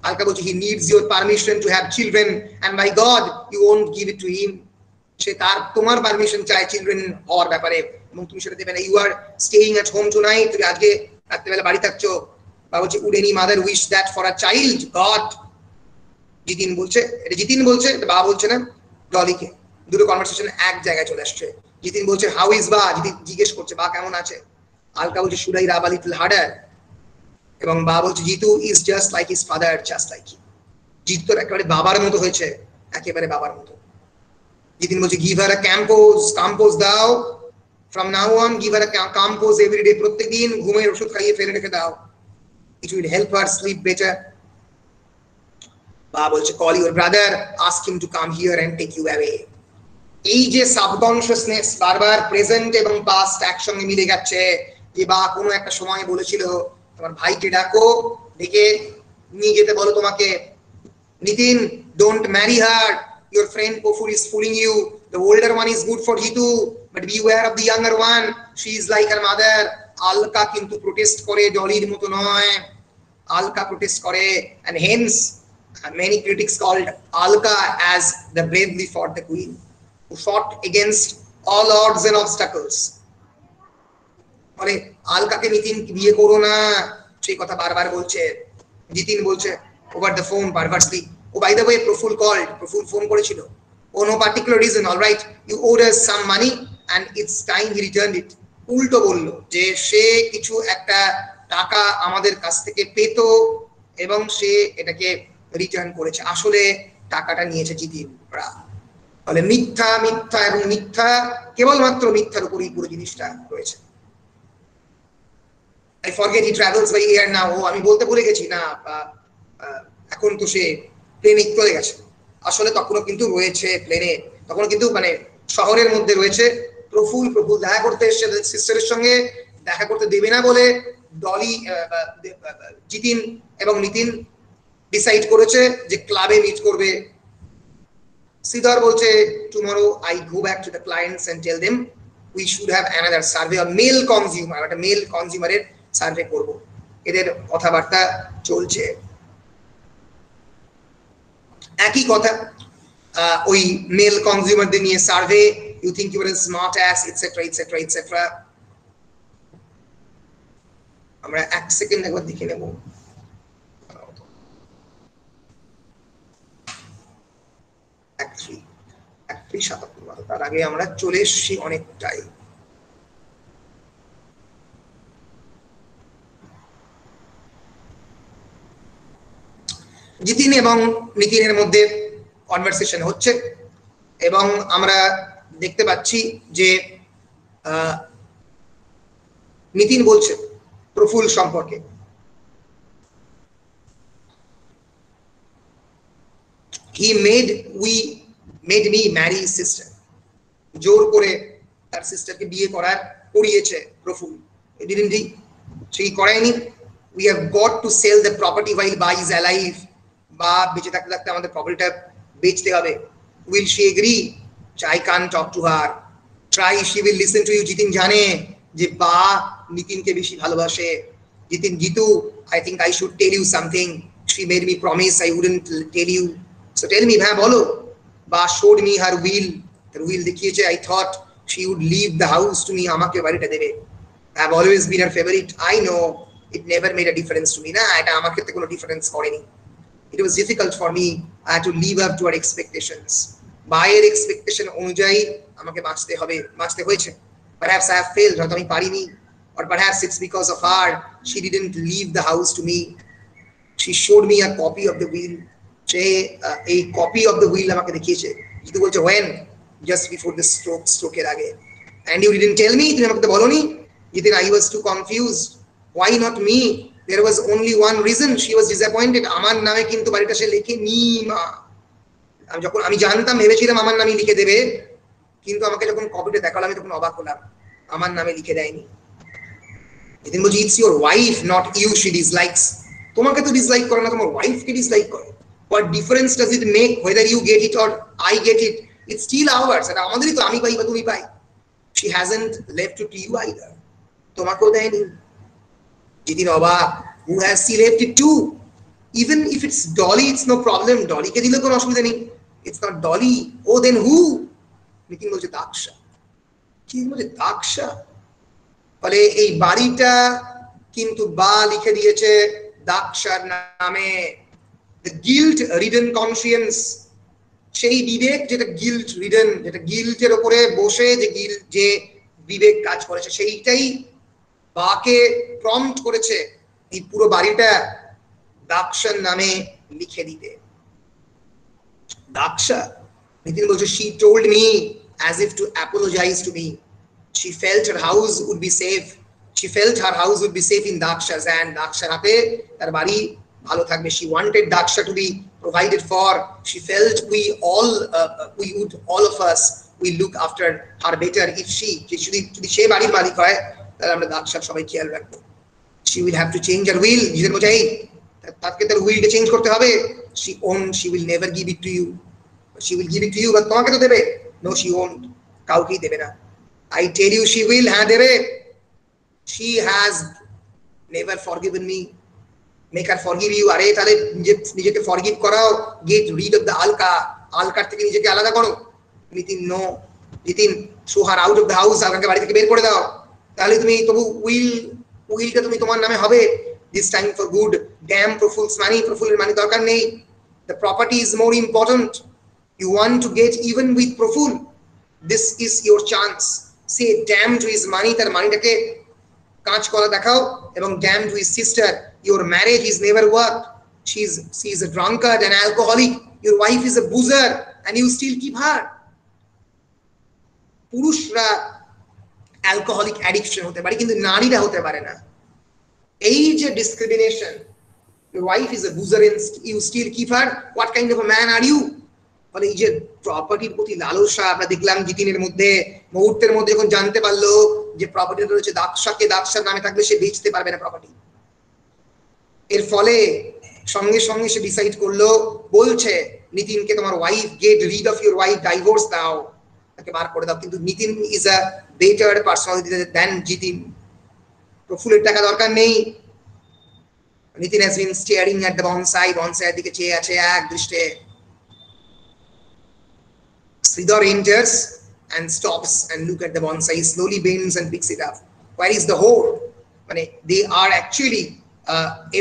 আলকা বলছে he needs your permission to have children and by God you won't give it to him, সে তার তোমার পারমিশন চায় চিলড্রেন হওয়ার ব্যাপারে এবং তুমি সেটা দেবে না। You are staying at home tonight, তুমি আজকে রাত্রিবেলা বাড়ি থাকছো। বা বলছে would any mother wish that for a child god, Jitin বলছে, এটা জিতিন বলছে, বা বলছে না ডলিকে, দুটো কনভারসেশন এক জায়গায় চলে আসছে। জিতিন বলছে হাউ ইজ বা, জিতিন জিজ্ঞেস করছে বা কেমন আছে। আলকা বলছে should I rub a little harder, এবং বা বলছে Jitu is just like his father, just like him, Jitu তোর একেবারে বাবার মতো হয়েছে, একেবারে বাবার মতো। জিতিন বলছে গিভ হার আ কাম্পোজ দাও, from now on give her a Calmpose everyday, প্রত্যেকদিন ঘুমের ওষুধ খাইয়ে ফেলে রেখে দাও, it will help her sleep better. Baa বলছে call your brother, ask him to come here and take you away. এই যে সাবকনশিয়াসনেস বারবার প্রেজেন্ট এবং পাস্ট একসঙ্গে মিলে যাচ্ছে, যে বা কোনো একটা সময় বলেছিল তোমার ভাইকে ডাকো, ডেকে নিয়ে যেতে বলো তোমাকে, Nitin don't marry her, your friend Pofur is fooling you, the older one is good for Jitu but beware of the younger one, she is like her mother. Alka কিন্তু প্রোটেস্ট করে, ডলির মতো নয়, আলকা প্রোটেস্ট করে, and hence many critics called Alka as the bravely fought the queen, who fought against all odds and obstacles. মানে আলকাকে নিতিন বিয়ে করো না সেই কথা বারবার বলছে। জিতিন বলছে over the phone perversely, oh by the way Praful phone করেছিল, oh no particular reason, alright you owed us some money and it's time he returned it. উল্টো বলল যে সে কিছু একটা টাকা আমাদের কাছ থেকে পেত এবং সে এটাকে রিটার্ন করেছে, আসলে টাকাটা নিয়েছে জিতিনরা। ফলে মিথ্যা মিথ্যা এবং মিথ্যা, কেবলমাত্র মিথ্যার উপরই পুরো জিনিসটা রয়েছে। I forget he travels by air now. ও আমি বলতে ভুলে গেছি না, এখন তো সে প্লেনে চলে গেছে। আসলে তখনও কিন্তু রয়েছে প্লেনে, তখন কিন্তু মানে শহরের মধ্যে রয়েছে প্রফুল। প্রফুল দেখা করতে এসছে সিস্টারের সঙ্গে, দেখা করতে দেবে না বলে ডলি, জিতিন এবং নিতিন ডিসাইড করেছে যে ক্লাবে মিট করবে। শ্রীধর বলছে tomorrow I go back to the clients and tell them we should have another survey on male consumer, একটা মেল কনজিউমারের সার্ভে করব। এদের কথাবার্তা চলছে। একই কথা, ওই মেল কনজিউমারদের নিয়ে survey, you think you are smart ass etcetera etcetera etcetera. আমরা এক সেকেন্ড একবার দেখে নেব। তার আগে আমরা চলে এসেছি অনেকটাই। জিতিন এবং নিতিনের মধ্যে কনভারসেশন হচ্ছে এবং আমরা দেখতে পাচ্ছি যে নিতিন বলছে প্রফুল সম্পর্কে, he made me marry his sister, জোর করে তার সিস্টারকে বিয়ে করিয়েছে Praful. didn't he? Say করায়নি। we have got to sell the property while Ba is alive, বা বেঁচে থাকতে থাকতে আমাদের প্রপার্টিটা বেচতে হবে। will she agree? I can't talk to her. try she will listen to you. Jitin জানে যে বা নিতিনকে বেশি ভালোবাসে। Jitin, Jitu, I think I should tell you something. She made me promise I wouldn't tell you. So tell me, হ্যাঁ বলো। বা showed me her will, her will দেখিয়েছে। I thought she would leave the house to me, আমাকে বাড়িটা দেবে। I've always been her favorite. I know it never made a difference to me. না, এটা আমার ক্ষেত্রে কোনো ডিফারেন্স করেনি। It was difficult for me. I had to live up to her expectations. বায়ের এক্সপেকটেশন অনুযায়ী আমাকে বাঁচতে হয়েছে। Perhaps I have failed, হয়তো আমি পারিনি, or perhaps it's because of her she didn't leave the house to me. She showed me a copy of the will. সে এই copy of the will আমাকে দেখিয়েছে। জিতু বলছে when? Just before the stroke-এর আগে। And you didn't tell me, তুমি আমাকে বলোনি। Jitin, I was too confused. Why not me? There was only one reason, she was disappointed. আমার নামে কিন্তু বাড়িটা সে লেখেনি মা। আমি জানতাম, ভেবেছিলাম আমার নামে লিখে দেবে, কিন্তু আমাকে যখন কপিটা দেখালো আমি তখন অবাক হলাম, আমার নামে লিখে দেয়নি। জিতিন বলছে it's your wife, not you she dislikes. তোমাকে তো ডিসলাইক করে না, তোমার ওয়াইফকে ডিসলাইক করে। What difference does it make whether you get it or I get it? It's still ours. এটা আমাদেরই তো, আমি পাই বা তুমি পাই। She hasn't left it to you either. তোমাকেও দেয়নি। জিতিন অবাক, who has she left it to? Even if it's Dolly, it's no problem. ডলিকে দিলে কোনো অসুবিধা নেই। It's not Dolly. Oh, then who? Nitin বলছে দাক্ষা। কি বলছে দাক্ষা? ফলে এই বাড়িটা কিন্তু বা লিখে দিয়েছে দাক্ষার নামে। The guilt ridden conscience, সেই বিবেক যেটা গিল্ট রিডেন, যেটা গিল্টের উপরে বসে যে বিবেক কাজ করেছে, সেইটাই বাকে প্রম্পট করেছে এই পুরো বাড়িটা দাক্ষার নামে লিখে দিতে। দাক্ষা, নিতিন বলছে she told me as if to apologize to me. She felt her house would be safe. She felt her house would be safe in Daksha's hand. দাক্ষার হাতে তার বাড়ি ভালো থাকবে। She wanted Daksha to be provided for. She felt we would, all of us, we look after her better if যদি সে বাড়ির মালিক হয় তাহলে আমরা দাক্ষার সবাই খেয়াল রাখবো। She will have to change her will. নিজের বোঝাই তাকে তার উইলটা চেঞ্জ করতে হবে। She will never give it to you. She will give it to you, but তোমাকে তো দেবে। No, she won't. কাউকেই দেবে না। I tell you she will, হ্যাঁ দেবে। She has never forgiven me. Make her forgive you. আরে তাহলে নিজেকে ফরগিভ করাও। Get rid of the আলকার থেকে নিজেকে আলাদা করো। Nitin, no. Nitin, throw her out of the house, আলকাকে বাড়ি থেকে বের করে দাও। তাহলে তুমি তবু উইলটা তুমি তোমার নামে হবে। This time for good. Damn Proful's money. প্রফুলের মানি দরকার নেই। The property is more important. You want to get even with Proful. This is your chance. Say damn to his money, তার মানিটাকে কাঁচ কলা দেখাও, এবং damn to his sister. Your marriage is never worked. She is a drunkard and alcoholic. Your wife is a boozer and you still keep her. পুরুষরা alcoholic addiction হতে পারে, কিন্তু নারীরা হতে পারে না। যে discrimination, your wife is a boozer and you still keep her, what kind of a man are you? ফলে এই যে প্রপার্টির প্রতি লালসা আমরা দেখলাম জিতিনের মধ্যে, মুহূর্তের মধ্যে যখন জানতে পারলো যে প্রপার্টিটা রয়েছে দাক্ষাকে, দাক্ষার নামে থাকলে সে বেচতে পারবে না প্রপার্টি, এর ফলে সঙ্গে সঙ্গে সে ডিসাইড করলো, বলছে নিতিনকে তোমার wife, get rid of your wife, divorce দাও, তাকে বার করে দাও। কিন্তু Nitin is a better personality than Jitin. প্রফুলের টাকা দরকার নেই। Nitin has been staring at the bonsai, বনসাইয়ের দিকে চেয়ে আছে এক দৃষ্টে। Sridhar enters and stops and look at the bonsai, slowly bends and picks it up. Where is the whore? মানে they are actually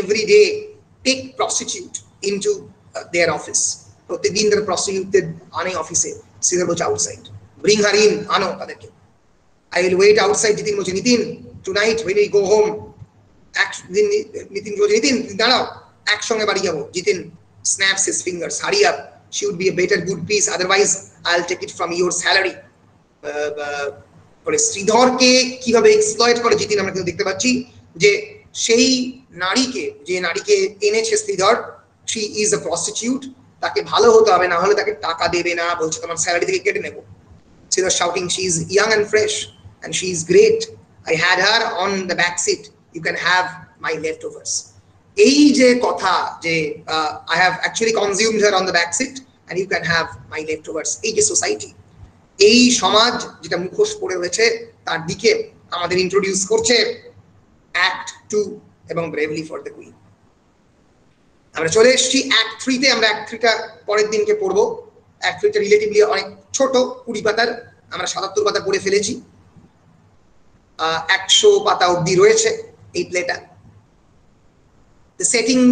every day take prostitute into their office. প্রত্যেকদিন তারা prostitute আনে অফিসে। Sridhar বলছে outside, bring her in, আনো তাদেরকে। I will wait outside. Jitin বলছে Nitin tonight when we go home, Nitin বলছে নিতিন দাঁড়াও, একসঙ্গে বাড়ি যাবো। Jitin snaps his fingers, hurry up, she would be a better good piece, otherwise I'll take it from your salary. শ্রীধরকে কিভাবে exploit করে জিতিন আমরা কিন্তু দেখতে পাচ্ছি, যে সেই নারীকে, যে নারীকে এনেছে Sridhar, she is a prostitute, তাকে ভালো হতে হবে, না হলে তাকে টাকা দেবে না, বলছে তোমার স্যালারি থেকে কেটে নেব। Sridhar shouting, she is young and fresh and she is great, I had her on the back seat, you can have my leftovers. এই যে কথা যে I have actually consumed her on the back seat and you can have my leftovers, এই যে society, এই সমাজ যেটা মুখোশ পড়ে রয়েছে তার দিকে আমাদের ইন্ট্রোডিউস করছে অ্যাক্ট 2 এবং ব্রেভলি ফর দ্য কুইন। আমরা চলে এসেছি অ্যাক্ট 3 তে। আমরা অ্যাক্ট 3টা পরের দিনকে পড়বো। অ্যাক্ট 3টা রিলেটিভলি অনেক ছোট, 20 পাতার, আমরা 77 পাতা পড়ে ফেলেছি। 100 পাতা অবধি রয়েছে এই প্লেটা। The setting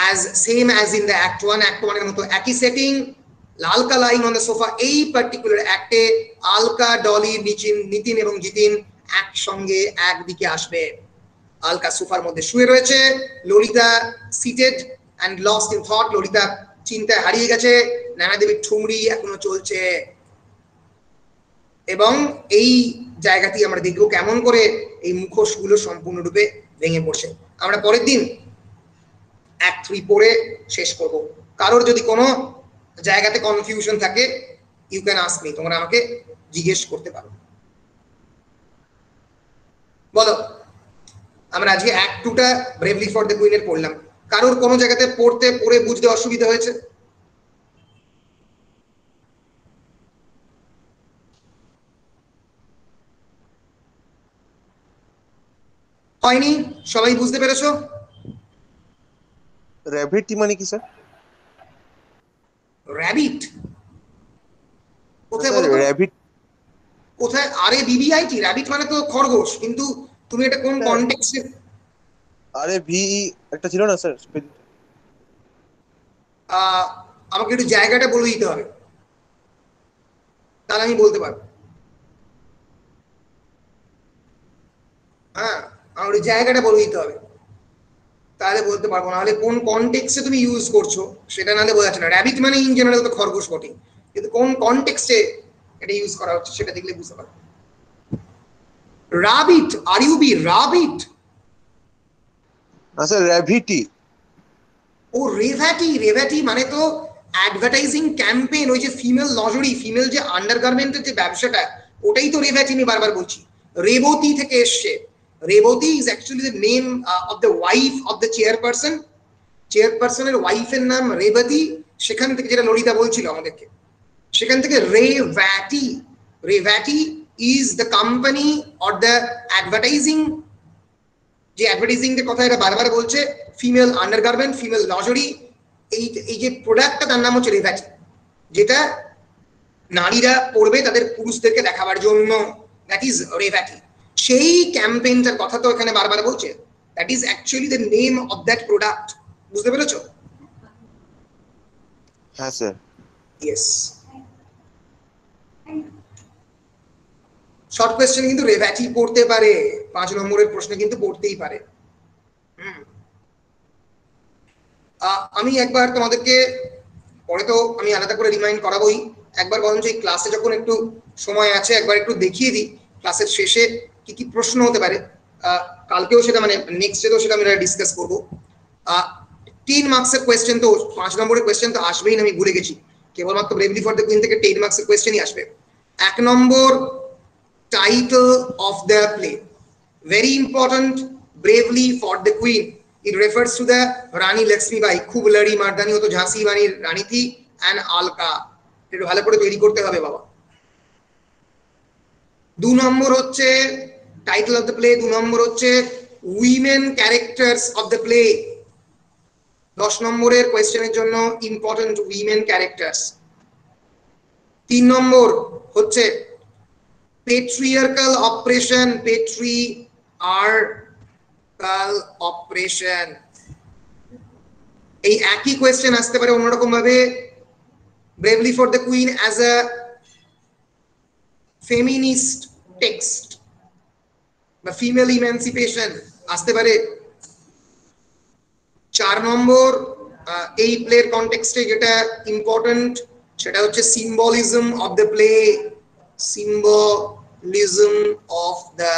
as same as in the act 1, act 1 এর মতো একই setting. Lalka lying on the sofa, এই পার্টিকুলার অ্যাক্টে আলকা, ডলি, নিতিন এবং জিতিন একসঙ্গে একদিকে আসবে। আলকা সোফার মধ্যে শুয়ে রয়েছে, Lalita seated and lost in thought, Lalita চিন্তায় হারিয়ে গেছে, নানা দেবীর ঠুমরি এখনো চলছে। এবং এই জায়গাটি আমরা দেখবো কেমন করে এই মুখোশগুলো সম্পূর্ণরূপে ভেঙে পড়ছে। আমরা পরের দিন অ্যাক্ট 3 পড়ে শেষ করব। কারোর যদি কোনো জায়গাতে কনফিউশন থাকে, ইউ ক্যান আস্ক মি, তোমরা আমাকে জিজ্ঞেস করতে পারো। বলো, আমরা আজকে অ্যাক্ট 2টা ব্রেভলি ফর দ্য কুইনের পড়লাম। কারোর কোনো জায়গাতে পড়ে বুঝতে অসুবিধা হয়েছে? হয়নি? সবাই বুঝতে পেরেছো? র্যাবিট মানে কি স্যার? র্যাবিট কোথায় বলো? র্যাবিট কোথায়? আরে বিবিআইটি, র্যাবিট মানে তো খরগোশ, কিন্তু তুমি এটা কোন কনটেক্সটে? আরে ভি একটা ছিল না স্যার? আমাকে একটু জায়গাটা বলে দিতে হবে, তাহলে আমি বলতে পারবো। হ্যাঁ, আমার জায়গাটা বলে দিতে হবে, তাহলে বলতে পারবো। না হলে কোন কনটেক্সটে তুমি ইউজ করছো সেটা নাহলে বোঝা যাচ্ছে না। র্যাবিট মানে ইন জেনারেল তো খরগোশ বটে, কিন্তু কোন কনটেক্সটে এটা ইউজ করা হচ্ছে সেটা দেখলে বুঝতে পারবো। Rabbit, are you be rabbit? না স্যার, র্যাভিটি। ও রেভাটি, রেভাটি মানে তো অ্যাডভার্টাইজিং ক্যাম্পেইন, ওই যে ফিমেল লজারি, ফিমেল যে আন্ডারগার্মেন্টের যে ব্যবসাটা, ওটাই তো রেভাটি আমি বারবার বলছি। রেবতী থেকে এসছে। Revathi is actually the name of the wife of the chairperson. চেয়ারপারসনের ওয়াইফের নাম রেবতী, সেখান থেকে যেটা ললিতা বলছিল আমাদেরকে, সেখান থেকে Revati. Revati is the company or the advertising, যে অ্যাডভার্টাইজিং এর কথা এটা বারবার বলছে, ফিমেল আন্ডারগার্মেন্ট, ফিমেল লজারি, এই যে প্রোডাক্টটা তার নাম হচ্ছে রেভাটি, যেটা নারীরা পড়বে তাদের পুরুষদেরকে দেখাবার জন্য। That is Revati. সেই ক্যাম্পেইনটার কথা তো এখানে বারবার বলছে। That is actually the name of that product. বুঝতে পেরেছো? হ্যাঁ স্যার। ইয়েস। শর্ট কোয়েশ্চেন কিন্তু রেভাটি পড়তে পারে, 5 নম্বরের প্রশ্নে কিন্তু পড়তেই পারে। আমি একবার তোমাদেরকে, পরে তো আমি আলাদা করে রিমাইন্ড করাবোই, একবার বরঞ্চ এই ক্লাসে যখন একটু সময় আছে একবার একটু দেখিয়ে দিই ক্লাসের শেষে কি কি প্রশ্ন হতে পারে। কালকেও সেটা মানে নেক্সট ডেতেও সেটা আমরা ডিসকাস করবো। 3 মার্কসের কোয়েশ্চেন তো 5 নম্বরের কোয়েশ্চেন তো আসবেই না, আমি ভুলে গেছি। কেবলমাত্র ব্রেভলি ফর দ্য কুইন থেকে 10 মার্কসের কোয়েশ্চেনই আসবে। 1 number, title of the play, very important, bravely fought the queen, it refers to the Rani Lakshmi Bai, খুব লড়ি মারদানি হতো, ঝাঁসি রানীর রানী থি, and আলকা। একটু ভালো করে তৈরি করতে হবে বাবা। 2 নম্বর হচ্ছে টাইটেল অফ দ্য প্লে, 2 নম্বর হচ্ছে women characters of the play. 10 নম্বরের কোয়েশ্চেনের জন্য ইম্পর্টেন্ট উইমেন ক্যারেক্টার্স। 3 নম্বর হচ্ছে patriarchal oppression, patriarchal oppression। এই একই কোয়েশ্চেন আসতে পারে অন্যরকম ভাবে, bravely for the queen as a feminist text বা ফিমেল ইমানসিপেশন আসতে পারে। 4 নম্বর, এই প্লের কনটেক্সটে যেটা ইম্পর্টেন্ট সেটা হচ্ছে symbolism of the play, symbolism of the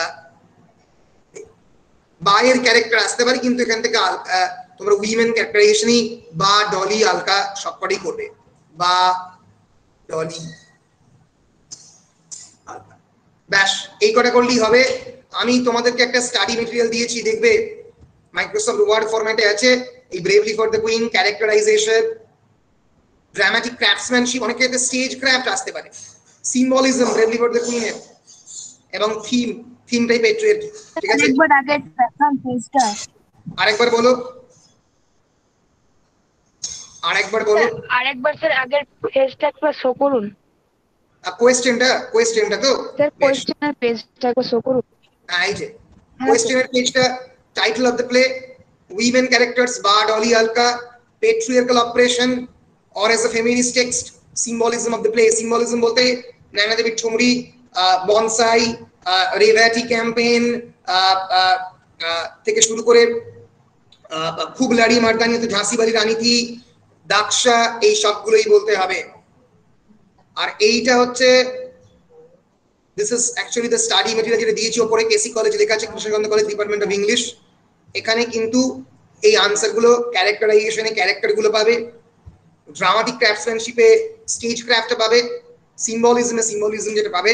বায়ের ক্যারেক্টার আসতে পারে, কিন্তু এখান থেকে তোমরা উইমেন ক্যারেক্টারাইজেশনই বা ডলি আলকা সবকটাই করবে, বা ডলি আলকা, ব্যাস এই কটা করলেই হবে। আমি তোমাদেরকে একটা স্টাডি মেটেরিয়াল দিয়েছি, দেখবে মাইক্রোসফট ওয়ার্ড ফরম্যাটে আছে। এই bravely for the queen, characterization, dramatic craftsmanship, অনেক ক্ষেত্রে স্টেজ ক্রাফট আসতে পারে, সিম্বলিজম ব্রেভলি ফর দ্য কুইনের, এবং থিমটাই পেট্রিয়ার্কি। ঠিক আছে, আরেকবার আগে দেখান পেজটা। আরেকবার বলো, আরেকবার বলো। আরেকবার স্যার আগের পেজটা একবার শো করুন। কোয়েশ্চেনটা তো স্যার বেশ, কোশ্চেনের পেজটা একবার শো করুন। এই যে হ্যাঁ কোয়েশ্চেনের পেজটা, title of the play, women characters বা Dolly Alka, patriarchal operation or as a feminist text, symbolism of the play। symbolism বলতে নয়না দেবীর ঠুমরি, বনসাই, রেভাটি ক্যাম্পেইন থেকে শুরু করে খুব লড়ি মারদানি তো ঝাঁসি বালি রানী থি, দাক্ষা, এই সবগুলোই বলতে হবে। আর এইটা হচ্ছে this is actually the study material যেটা দিয়েছি ওপরে, কেসি কলেজ লেখা আছে, Krishnachandra college, department of English. এখানে কিন্তু এই আনসারগুলো, ক্যারেক্টারাইজেশনে ক্যারেক্টারগুলো পাবে, ড্রামাটিক ক্রাফটসম্যানশিপে স্টেজ ক্রাফটটা পাবে, সিম্বলিজম যেটা পাবে,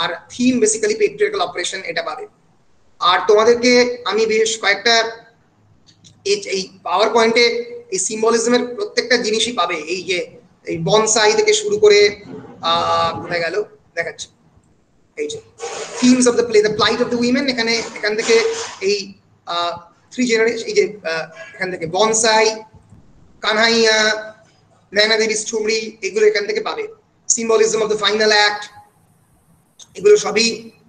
আর থিম বেসিক্যালি পেট্রিয়ার্কাল অপারেশন এটা পাবে। আর তোমাদেরকে আমি বেশ কয়েকটা এই পাওয়ার পয়েন্টে এই সিম্বলিজমের প্রত্যেকটা জিনিসই পাবে, এই যে এই বনসাই থেকে শুরু করে কোথায় গেল দেখাচ্ছি, এই যে themes of the play, the প্লাইট of the women, এখান থেকে এই 3 জেনারেশন, এই যে এখান থেকে বনসাই, কানহাইয়া, নয়না দেবীর ঠুমরি, এগুলো এখান থেকে পাবে। Symbolism of the final act, এগুলো সবই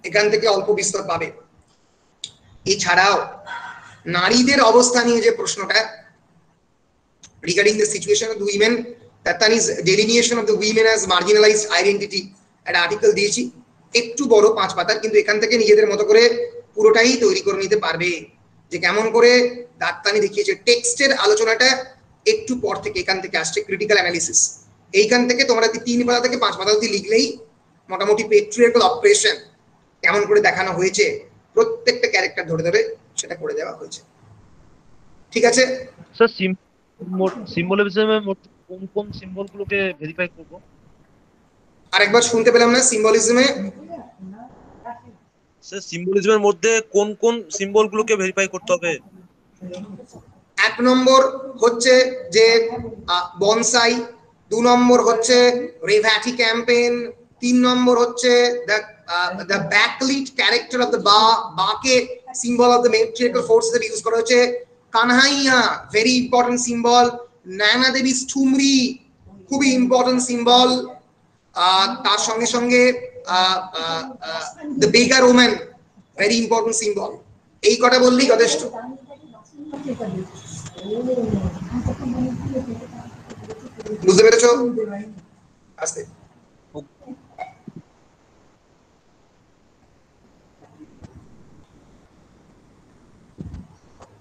এখান থেকে অল্প বিস্তর পাবে। এছাড়াও নারীদের অবস্থা নিয়ে যে প্রশ্নটা, regarding the situation of the women, that is delineation of the women as marginalized identity, একটা আর্টিকেল দিয়েছি, একটু বড় 5 পাতার, কিন্তু এখান থেকে নিজেদের মতো করে পুরোটাই তৈরি করে নিতে পারবে, যে কেমন করে দাত্তানি দেখিয়েছে। টেক্সটের আলোচনাটা একটু পর থেকে এখান থেকে আসছে, ক্রিটিক্যাল অ্যানালিসিস। এইখান থেকে তোমরা 3 পাতা থেকে 5 পাতা অবধি লিখলেই মোটামুটি পেট্রিয়ার্কাল অপারেশন কেমন করে দেখানো হয়েছে প্রত্যেকটা ক্যারেক্টার ধরে ধরে সেটা করে দেওয়া হয়েছে। ঠিক আছে স্যার, সিম্বলিজমের মধ্যে কোন কোন সিম্বলগুলোকে ভেরিফাই করব? আরেকবার শুনতে পেলাম না। সিম্বলিজমে স্যার সিম্বলিজমের মধ্যে কোন কোন সিম্বলগুলোকে ভেরিফাই করতে হবে? 1 নম্বর হচ্ছে যে বনসাই, 2 নম্বর হচ্ছে রেভাটি ক্যাম্পেইন, 3 নম্বর হচ্ছে the backlit character of the বাকে symbol of the matriarchal force হিসেবে ইউজ করা হচ্ছে। Kanhaiya very important symbol, Nayana Devi thumri খুবই ইম্পর্টেন্ট সিম্বল, তার সঙ্গে সঙ্গে the beggar woman very important symbol. এই কটা বললেই যথেষ্ট। বুঝতে পেরেছো? আস্তে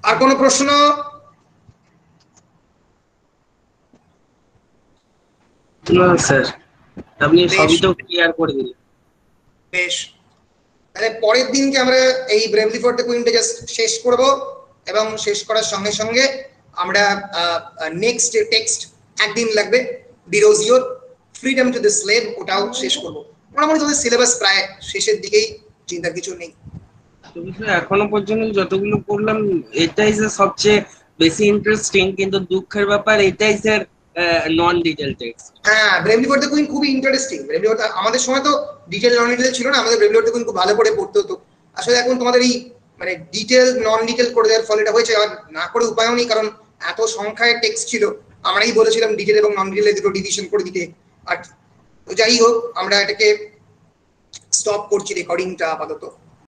আর কোনো প্রশ্ন? স্যার আপনি সবই তো ক্লিয়ার করে দিলেন। বেশ, তাহলে পরের দিনকে আমরা এই ব্রেভলি ফর দ্য কুইনটা জাস্ট শেষ করব এবং শেষ করার সঙ্গে সঙ্গে আমরা নেক্সট টেক্সট একদিন লাগবে ডিরোজিওর ফ্রিডম টু দ্য স্লেভ, ওটাও শেষ করব। মোটামুটি তোমাদের সিলেবাস প্রায় শেষের দিকেই, চিন্তার কিছু নেই। এখনো পর্যন্ত যতগুলো পড়লাম এটাই স্যার সবচেয়ে বেশি ইন্টারেস্টিং, কিন্তু দুঃখের ব্যাপার এটাই স্যার নন ডিটেল টেক্সট। হ্যাঁ, ব্রেভলি ফর দ্য কুইন খুবই ইন্টারেস্টিং। ব্রেভলি ফর আমাদের সময় তো ডিটেল নন ডিটেল ছিল না, আমাদের ব্রেভলি ফর দ্য কুইন খুব ভালো করে পড়তে হতো। আসলে এখন তোমাদের এই মানে ডিটেল নন ডিটেল করে দেওয়ার ফলে এটা হয়েছে, আর না করে উপায়ও নেই, কারণ এত সংখ্যায় টেক্সট ছিল। আমরাই বলেছিলাম ডিটেল এবং নন ডিটেল দুটো ডিভিশন করে দিতে। আর যাই হোক, আমরা এটাকে স্টপ করছি রেকর্ডিংটা আপাতত।